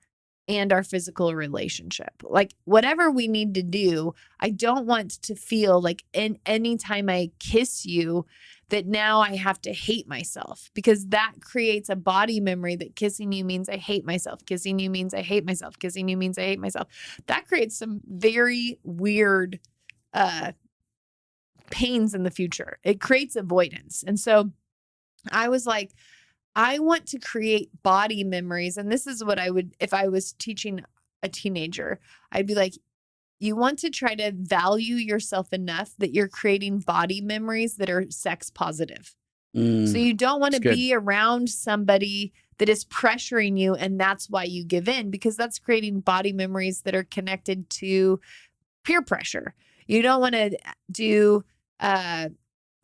and our physical relationship. Like, whatever we need to do, I don't want to feel like any time I kiss you that now I have to hate myself, because that creates a body memory that kissing you means I hate myself. Kissing you means I hate myself. Kissing you means I hate myself. That creates some very weird pains in the future. It creates avoidance. And so I was like, I want to create body memories. And this is what I would, if I was teaching a teenager, I'd be like, you want to try to value yourself enough that you're creating body memories that are sex positive. So you don't want to be around somebody that is pressuring you, and that's why you give in, because that's creating body memories that are connected to peer pressure. You don't want to do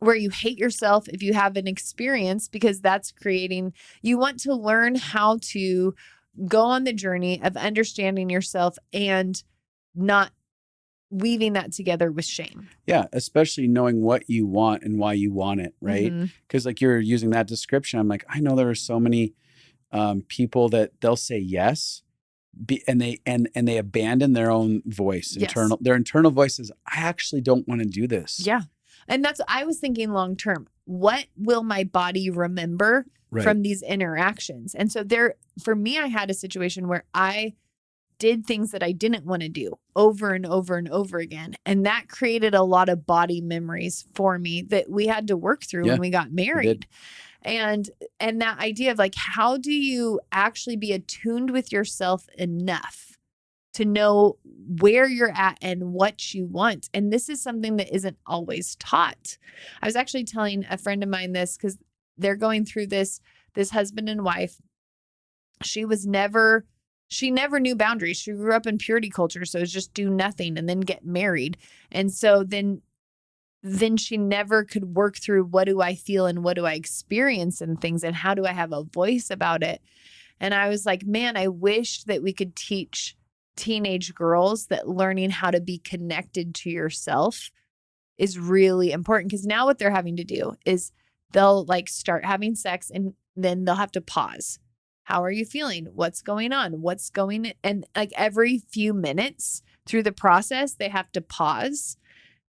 where you hate yourself if you have an experience, because that's creating, you want to learn how to go on the journey of understanding yourself and not weaving that together with shame. Yeah, especially knowing what you want and why you want it, right? Because like you're using that description, I'm like, I know there are so many people that they'll say yes, and they abandon their own voice, their internal voices. I actually don't want to do this. Yeah. And that's, I was thinking long term, what will my body remember from these interactions? And so for me, I had a situation where I did things that I didn't want to do over and over and over again. And that created a lot of body memories for me that we had to work through when we got married. And that idea of like, how do you actually be attuned with yourself enough to know where you're at and what you want? And this is something that isn't always taught. I was actually telling a friend of mine this because they're going through this husband and wife. She never knew boundaries. She grew up in purity culture. So it was just do nothing and then get married. And so then she never could work through, what do I feel and what do I experience and things, and how do I have a voice about it? And I was like, man, I wish that we could teach teenage girls that learning how to be connected to yourself is really important. Because now what they're having to do is they'll like start having sex and then they'll have to pause. How are you feeling? What's going on? And like every few minutes through the process, they have to pause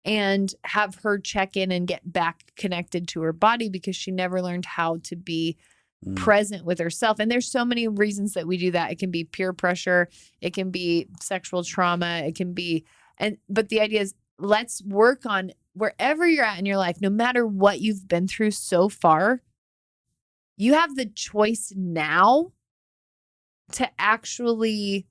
and have her check in and get back connected to her body, because she never learned how to be present with herself. And there's so many reasons that we do that. It can be peer pressure. It can be sexual trauma. It can be, but the idea is, let's work on wherever you're at in your life, no matter what you've been through so far. You have the choice now to actually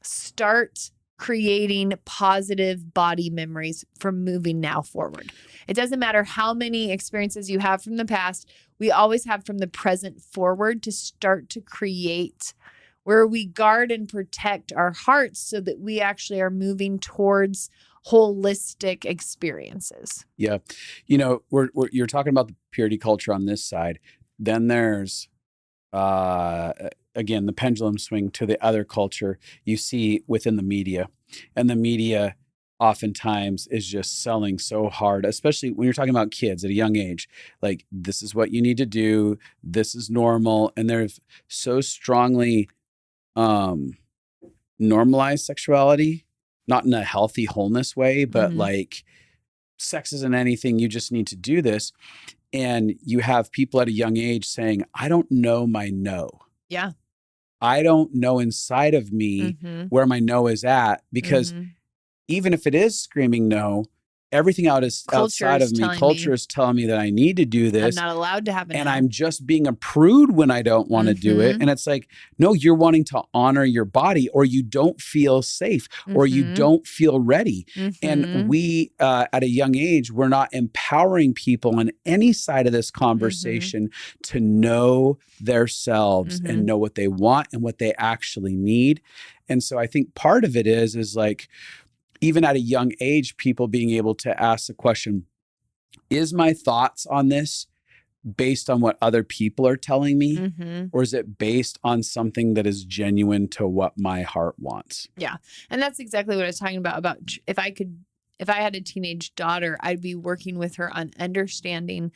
start creating positive body memories from moving now forward. It doesn't matter how many experiences you have from the past. We always have from the present forward to start to create where we guard and protect our hearts so that we actually are moving towards holistic experiences. Yeah. You know, you're talking about the purity culture on this side. Then there's, again, the pendulum swing to the other culture you see within the media. And the media oftentimes is just selling so hard, especially when you're talking about kids at a young age. Like, this is what you need to do. This is normal. And they've so strongly normalized sexuality, not in a healthy wholeness way, but like, sex isn't anything. You just need to do this. And you have people at a young age saying, I don't know my no. Yeah. I don't know inside of me where my no is at, because even if it is screaming no, everything outside of me, culture is telling me that I need to do this. I'm not allowed to have it. And I'm just being a prude when I don't want to do it. And it's like, no, you're wanting to honor your body, or you don't feel safe, or you don't feel ready. And we, at a young age, we're not empowering people on any side of this conversation to know themselves and know what they want and what they actually need. And so I think part of it is like, even at a young age, people being able to ask the question, is my thoughts on this based on what other people are telling me? Or is it based on something that is genuine to what my heart wants? Yeah. And that's exactly what I was talking about if I had a teenage daughter, I'd be working with her on understanding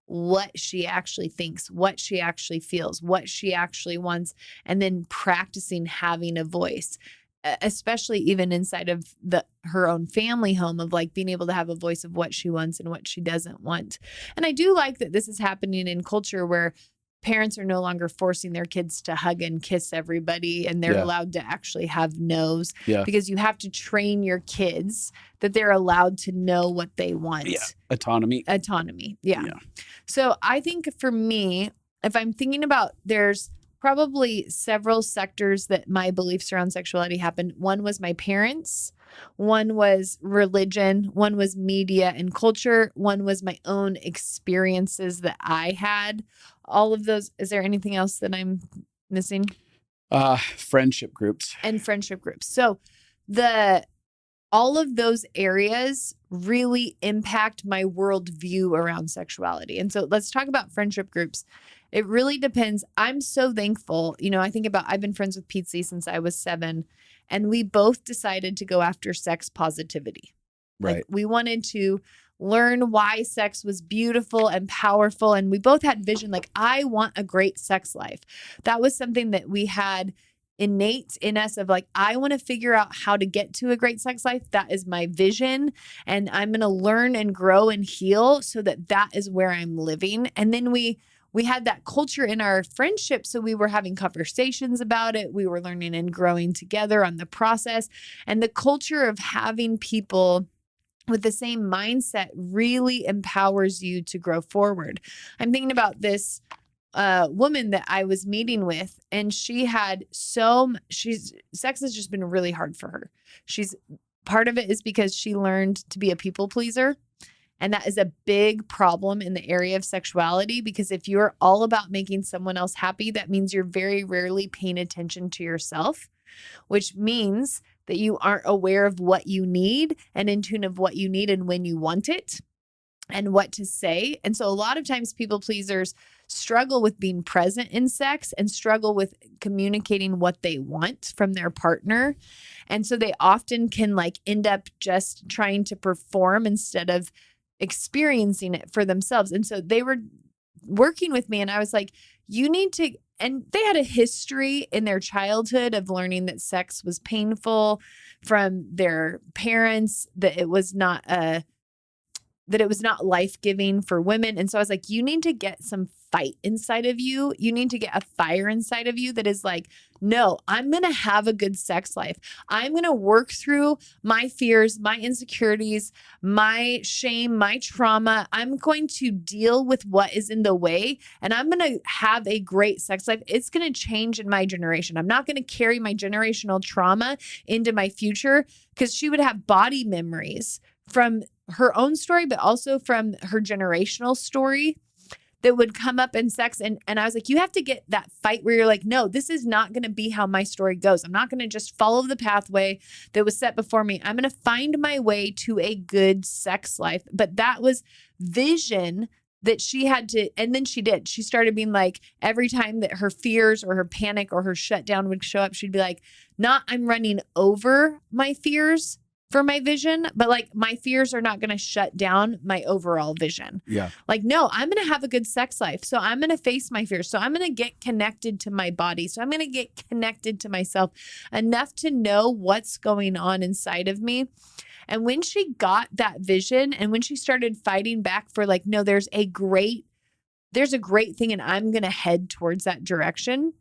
what she actually thinks, what she actually feels, what she actually wants, and then practicing having a voice. Especially even inside of her own family home, of like being able to have a voice of what she wants and what she doesn't want. And I do like that this is happening in culture where parents are no longer forcing their kids to hug and kiss everybody, and they're allowed to actually have no's, because you have to train your kids that they're allowed to know what they want. Yeah. Autonomy. Yeah. So I think for me, if I'm thinking about, there's probably several sectors that my beliefs around sexuality happened. One was my parents. One was religion. One was media and culture. One was my own experiences that I had. All of those. Is there anything else that I'm missing? Friendship groups. And friendship groups. So all of those areas really impact my worldview around sexuality. And so let's talk about friendship groups. It really depends. I'm so thankful. I've been friends with Pete since I was 7, and we both decided to go after sex positivity. Right. Like, we wanted to learn why sex was beautiful and powerful. And we both had vision. Like, I want a great sex life. That was something that we had innate in us of like, I want to figure out how to get to a great sex life. That is my vision. And I'm going to learn and grow and heal so that is where I'm living. And then we had that culture in our friendship. So we were having conversations about it. We were learning and growing together on the process. And the culture of having people with the same mindset really empowers you to grow forward. I'm thinking about this woman that I was meeting with, and sex has just been really hard for her. Part of it is because she learned to be a people pleaser. And that is a big problem in the area of sexuality, because if you're all about making someone else happy, that means you're very rarely paying attention to yourself, which means that you aren't aware of what you need and in tune of what you need and when you want it and what to say. And so a lot of times people pleasers struggle with being present in sex and struggle with communicating what they want from their partner. And so they often can end up just trying to perform instead of experiencing it for themselves. And so they were working with me, and I was like, you need to, and they had a history in their childhood of learning that sex was painful from their parents, that it was not life-giving for women. And so I was like, you need to get some fight inside of you. You need to get a fire inside of you that is like, no, I'm going to have a good sex life. I'm going to work through my fears, my insecurities, my shame, my trauma. I'm going to deal with what is in the way, and I'm going to have a great sex life. It's going to change in my generation. I'm not going to carry my generational trauma into my future, because she would have body memories from her own story, but also from her generational story that would come up in sex. And I was like, you have to get that fight where you're like, no, this is not going to be how my story goes. I'm not going to just follow the pathway that was set before me. I'm going to find my way to a good sex life. But that was vision that she had to, and then she did. She started being like, every time that her fears or her panic or her shutdown would show up, she'd be like, not I'm running over my fears for my vision, but my fears are not going to shut down my overall vision. Yeah. No, I'm going to have a good sex life. So I'm going to face my fears. So I'm going to get connected to my body. So I'm going to get connected to myself enough to know what's going on inside of me. And when she got that vision, and when she started fighting back for no, there's a great thing, and I'm going to head towards that direction,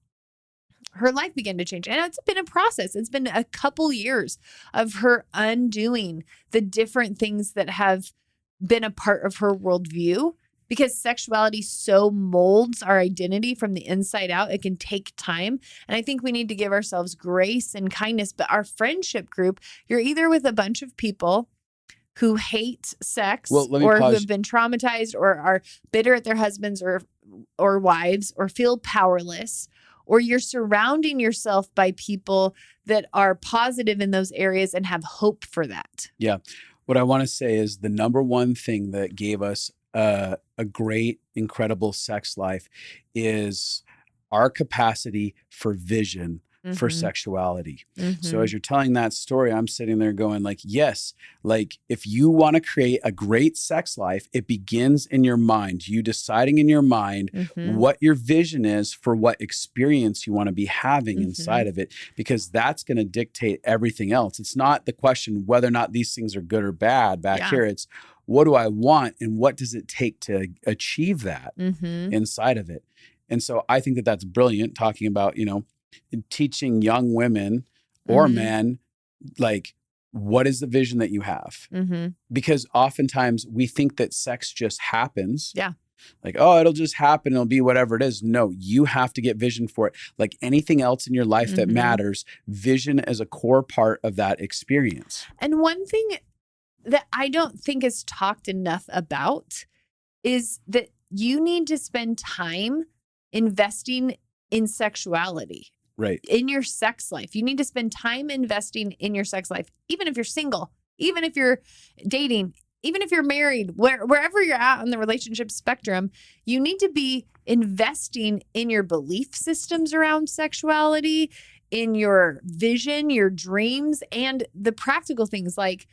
her life began to change. And it's been a process. It's been a couple years of her undoing the different things that have been a part of her worldview, because sexuality so molds our identity from the inside out. It can take time. And I think we need to give ourselves grace and kindness. But our friendship group, you're either with a bunch of people who hate sex, or who have been traumatized, or are bitter at their husbands or wives, or feel powerless, or you're surrounding yourself by people that are positive in those areas and have hope for that. Yeah. What I want to say is the number one thing that gave us a great, incredible sex life is our capacity for vision for sexuality. So as you're telling that story, I'm sitting there going yes, if you want to create a great sex life, it begins in your mind, you deciding in your mind what your vision is for what experience you want to be having inside of it, because that's going to dictate everything else. It's not the question whether or not these things are good or bad back here. It's what do I want, and what does it take to achieve that inside of it? And so I think that that's brilliant, talking about, teaching young women or men, what is the vision that you have? Because oftentimes we think that sex just happens. Yeah. Oh, it'll just happen. It'll be whatever it is. No, you have to get vision for it. Like anything else in your life that matters, vision is a core part of that experience. And one thing that I don't think is talked enough about is that you need to spend time investing in sexuality. Right. In your sex life. You need to spend time investing in your sex life. Even if you're single, even if you're dating, even if you're married, wherever you're at on the relationship spectrum, you need to be investing in your belief systems around sexuality, in your vision, your dreams, and the practical things like,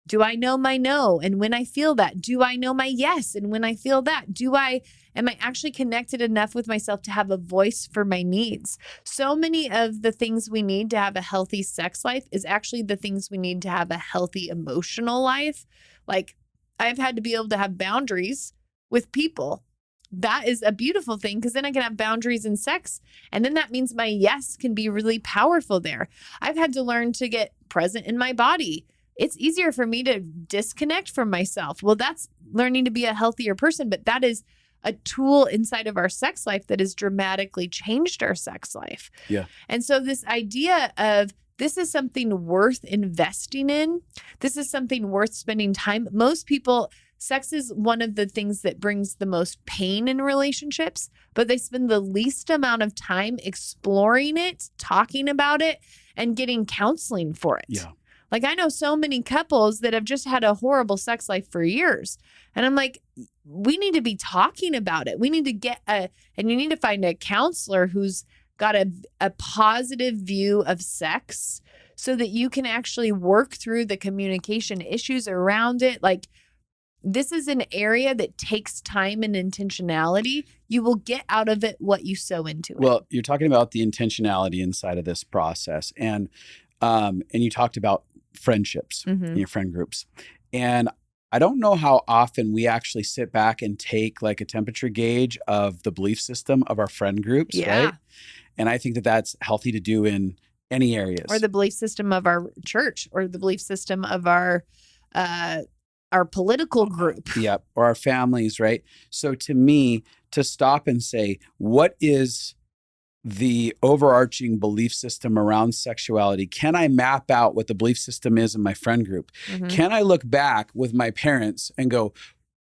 do I know my no? And when I feel that, do I know my yes? And when I feel that, am I actually connected enough with myself to have a voice for my needs? So many of the things we need to have a healthy sex life is actually the things we need to have a healthy emotional life. Like, I've had to be able to have boundaries with people. That is a beautiful thing, because then I can have boundaries in sex. And then that means my yes can be really powerful there. I've had to learn to get present in my body. It's easier for me to disconnect from myself. Well, that's learning to be a healthier person, but that is a tool inside of our sex life that has dramatically changed our sex life. Yeah. And so this idea of this is something worth investing in, this is something worth spending time. Most people, sex is one of the things that brings the most pain in relationships, but they spend the least amount of time exploring it, talking about it, and getting counseling for it. Yeah. Like, I know so many couples that have just had a horrible sex life for years. And I'm like, we need to be talking about it. We need to and you need to find a counselor who's got a positive view of sex so that you can actually work through the communication issues around it. Like, this is an area that takes time and intentionality. You will get out of it what you sow into it. Well, you're talking about the intentionality inside of this process. And you talked about friendships in your friend groups. And I don't know how often we actually sit back and take like a temperature gauge of the belief system of our friend groups, right? And I think that that's healthy to do in any areas. Or the belief system of our church, or the belief system of our political group. Yep. Or our families, right? So to me, to stop and say, what is the overarching belief system around sexuality? Can I map out what the belief system is in my friend group? Can I look back with my parents and go,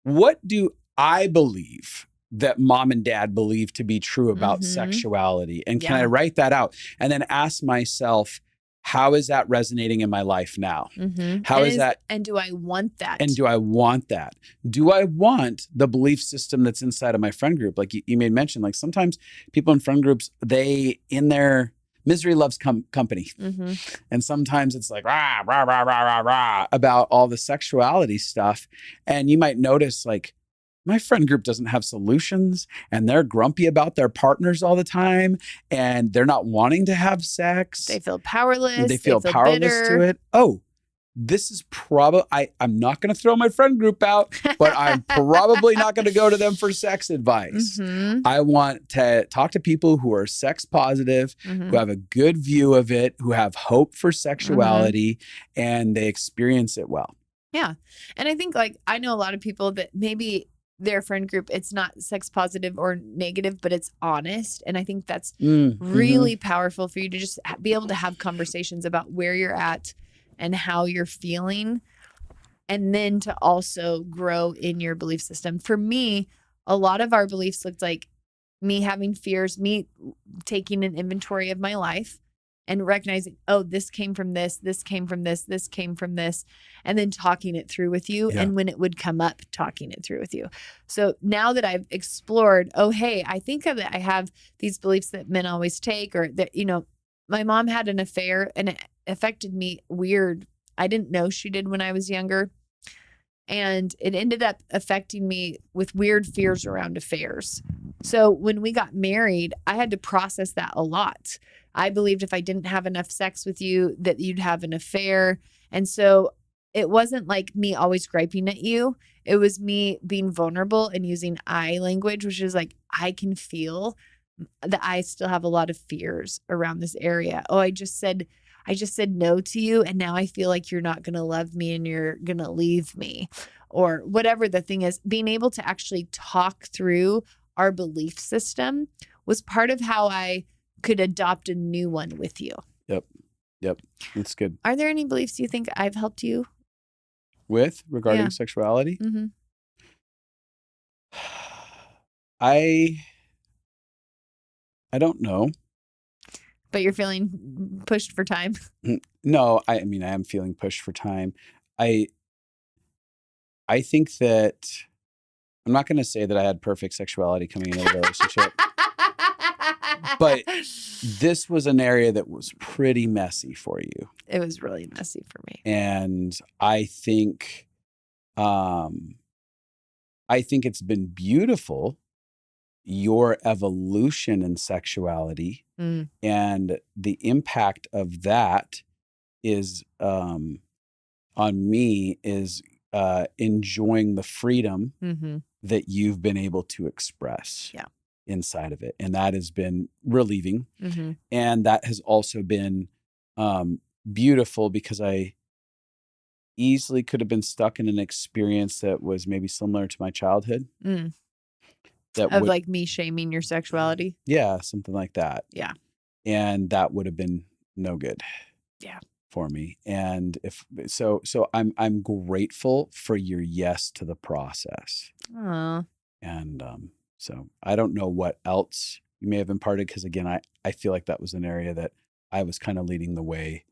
what do I believe that mom and dad believe to be true about sexuality? And can I write that out and then ask myself, how is that resonating in my life now? How is that? And do I want that? And do I want that? Do I want the belief system that's inside of my friend group? Like you made mention, like sometimes people in friend groups, in their misery loves company. And sometimes it's like, rah, rah, rah, rah, rah, rah, about all the sexuality stuff. And you might notice like, my friend group doesn't have solutions, and they're grumpy about their partners all the time, and they're not wanting to have sex. They feel powerless. They feel powerless bitter. to it. Oh, this is probably, I'm not going to throw my friend group out, but I'm probably not going to go to them for sex advice. I want to talk to people who are sex positive, who have a good view of it, who have hope for sexuality, and they experience it well. Yeah. And I think like, I know a lot of people that maybe their friend group, it's not sex positive or negative, but it's honest. And I think that's really powerful for you to just be able to have conversations about where you're at and how you're feeling. And then to also grow in your belief system. For me, a lot of our beliefs looked like me having fears, me taking an inventory of my life and recognizing, oh, this came from this came from this came from this, and then talking it through with you. And when it would come up, talking it through with you. So now that I've explored, oh, hey, I think that I have these beliefs that men always take, or that, my mom had an affair and it affected me weird. I didn't know she did when I was younger. And it ended up affecting me with weird fears around affairs. So when we got married, I had to process that a lot. I believed if I didn't have enough sex with you, that you'd have an affair. And so it wasn't like me always griping at you. It was me being vulnerable and using I language, which is like, I can feel that I still have a lot of fears around this area. Oh, I just said no to you, and now I feel like you're not going to love me and you're going to leave me, or whatever the thing is. Being able to actually talk through our belief system was part of how I could adopt a new one with you. Yep. That's good. Are there any beliefs you think I've helped you with regarding sexuality? I don't know. But you're feeling pushed for time. No, I mean, I am feeling pushed for time. I think that I'm not going to say that I had perfect sexuality coming into the relationship, but this was an area that was pretty messy for you. It was really messy for me. And I think it's been beautiful, your evolution in sexuality and the impact of that is on me is enjoying the freedom that you've been able to express inside of it. And that has been relieving. And that has also been beautiful, because I easily could have been stuck in an experience that was maybe similar to my childhood. Of like me shaming your sexuality. Yeah, something like that. Yeah. And that would have been no good. Yeah. For me. And so I'm grateful for your yes to the process. Aww. And so I don't know what else you may have imparted, because again, I feel like that was an area that I was kind of leading the way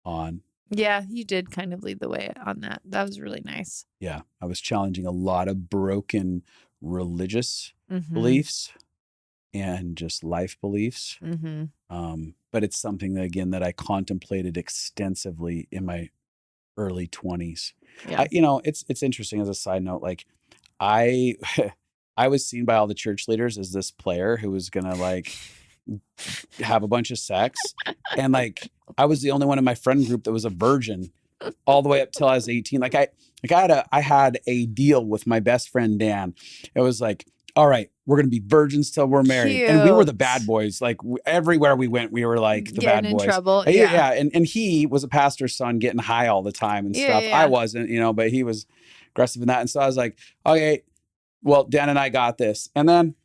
on. Yeah, you did kind of lead the way on that. That was really nice. Yeah, I was challenging a lot of broken religious beliefs and just life beliefs. But it's something that, again, that I contemplated extensively in my early 20s. Yeah. It's interesting as a side note, like I was seen by all the church leaders as this player who was going to like have a bunch of sex. And like, I was the only one in my friend group that was a virgin all the way up till I was 18. I had a deal with my best friend, Dan. It was like, all right, we're going to be virgins till we're married. Cute. And we were the bad boys. Like everywhere we went, we were like the getting bad in boys. Trouble. Yeah. And he was a pastor's son getting high all the time and stuff. Yeah. I wasn't, but he was aggressive in that. And so I was like, okay, well, Dan and I got this. And then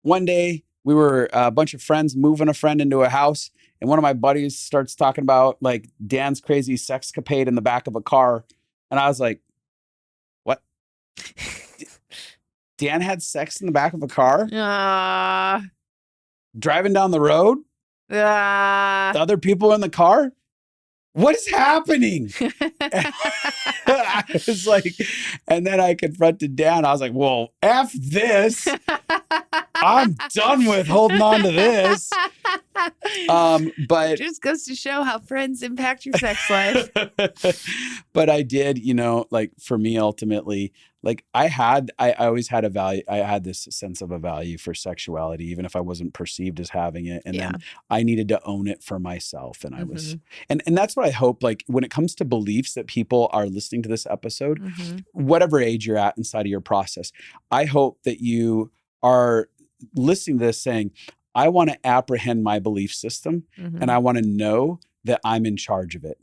one day we were a bunch of friends moving a friend into a house. And one of my buddies starts talking about like Dan's crazy sexcapade in the back of a car. And I was like, what? Dan had sex in the back of a car? Driving down the road? The other people in the car? What is happening? I was like, and then I confronted Dan. I was like, well, F this. I'm done with holding on to this. But it just goes to show how friends impact your sex life. But I did, like for me, ultimately, like I always had a value. I had this sense of a value for sexuality, even if I wasn't perceived as having it. And then I needed to own it for myself. And I was, and that's what I hope, like when it comes to beliefs that people are listening to this episode, whatever age you're at inside of your process, I hope that you are listening to this saying, I want to apprehend my belief system and I want to know that I'm in charge of it.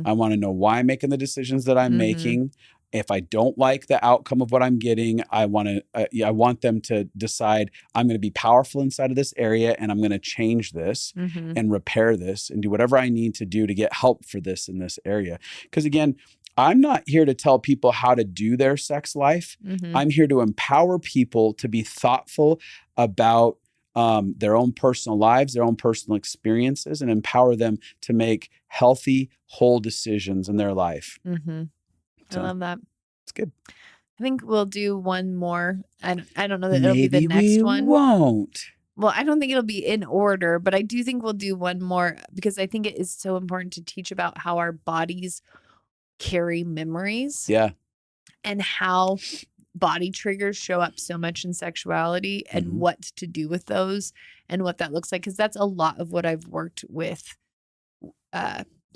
I want to know why I'm making the decisions that I'm making. If I don't like the outcome of what I'm getting, I want them to decide I'm going to be powerful inside of this area and I'm going to change this and repair this and do whatever I need to do to get help for this in this area. Because again, I'm not here to tell people how to do their sex life. I'm here to empower people to be thoughtful about their own personal lives, their own personal experiences, and empower them to make healthy, whole decisions in their life. I love that. It's good. I think we'll do one more. I don't know that it'll be the next Maybe we one. won't. Well, I don't think it'll be in order, but I do think we'll do one more because I think it is so important to teach about how our bodies carry memories. Yeah. And how body triggers show up so much in sexuality and what to do with those and what that looks like. Because that's a lot of what I've worked with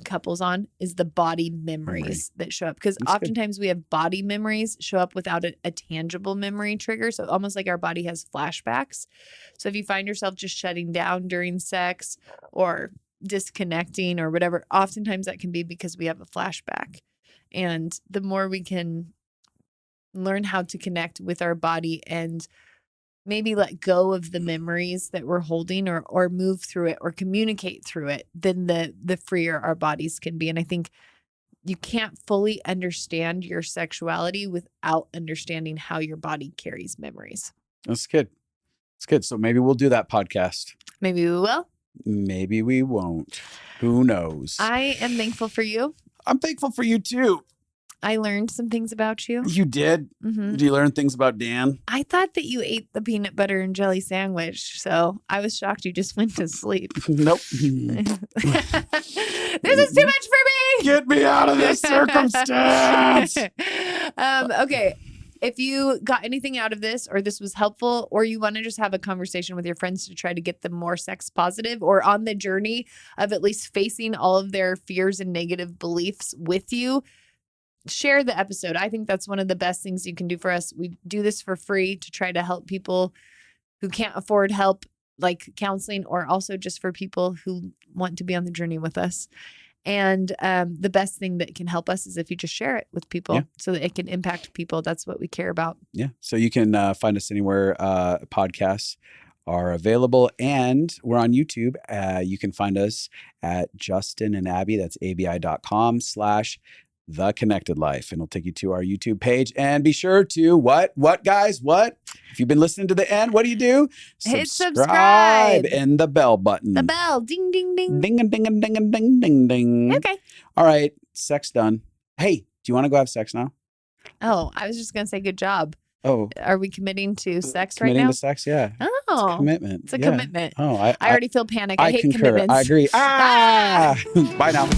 couples on is the body memories that show up. Because oftentimes we have body memories show up without a tangible memory trigger. So almost like our body has flashbacks. So if you find yourself just shutting down during sex or disconnecting or whatever, oftentimes that can be because we have a flashback. And the more we can learn how to connect with our body and maybe let go of the memories that we're holding or move through it or communicate through it, then the freer our bodies can be. And I think you can't fully understand your sexuality without understanding how your body carries memories. That's good. It's good. So maybe we'll do that podcast. Maybe we will. Maybe we won't. Who knows? I am thankful for you. I'm thankful for you too. I learned some things about you. You did? Mm-hmm. Did you learn things about Dan? I thought that you ate the peanut butter and jelly sandwich, so I was shocked you just went to sleep. Nope. This is too much for me. Get me out of this circumstance. Okay. If you got anything out of this, or this was helpful, or you want to just have a conversation with your friends to try to get them more sex positive, or on the journey of at least facing all of their fears and negative beliefs with you, share the episode. I think that's one of the best things you can do for us. We do this for free to try to help people who can't afford help, like counseling, or also just for people who want to be on the journey with us. And the best thing that can help us is if you just share it with people so that it can impact people. That's what we care about. Yeah. So you can find us anywhere podcasts are available, and we're on YouTube. You can find us at Justin and Abby. That's abi.com/The Connected Life, and it'll take you to our YouTube page. And be sure to what guys? What? If you've been listening to the end, what do you do? Hit subscribe and the bell button. The bell, ding, ding, ding, ding, ding, ding, ding, ding, ding, ding. Okay. All right, sex done. Hey, do you want to go have sex now? Oh, I was just gonna say good job. Oh, are we committing to sex right now? Committing to sex, yeah. Oh, it's a commitment. It's a commitment. Oh, I already feel panic. I hate concur. commitments. I agree. Bye now.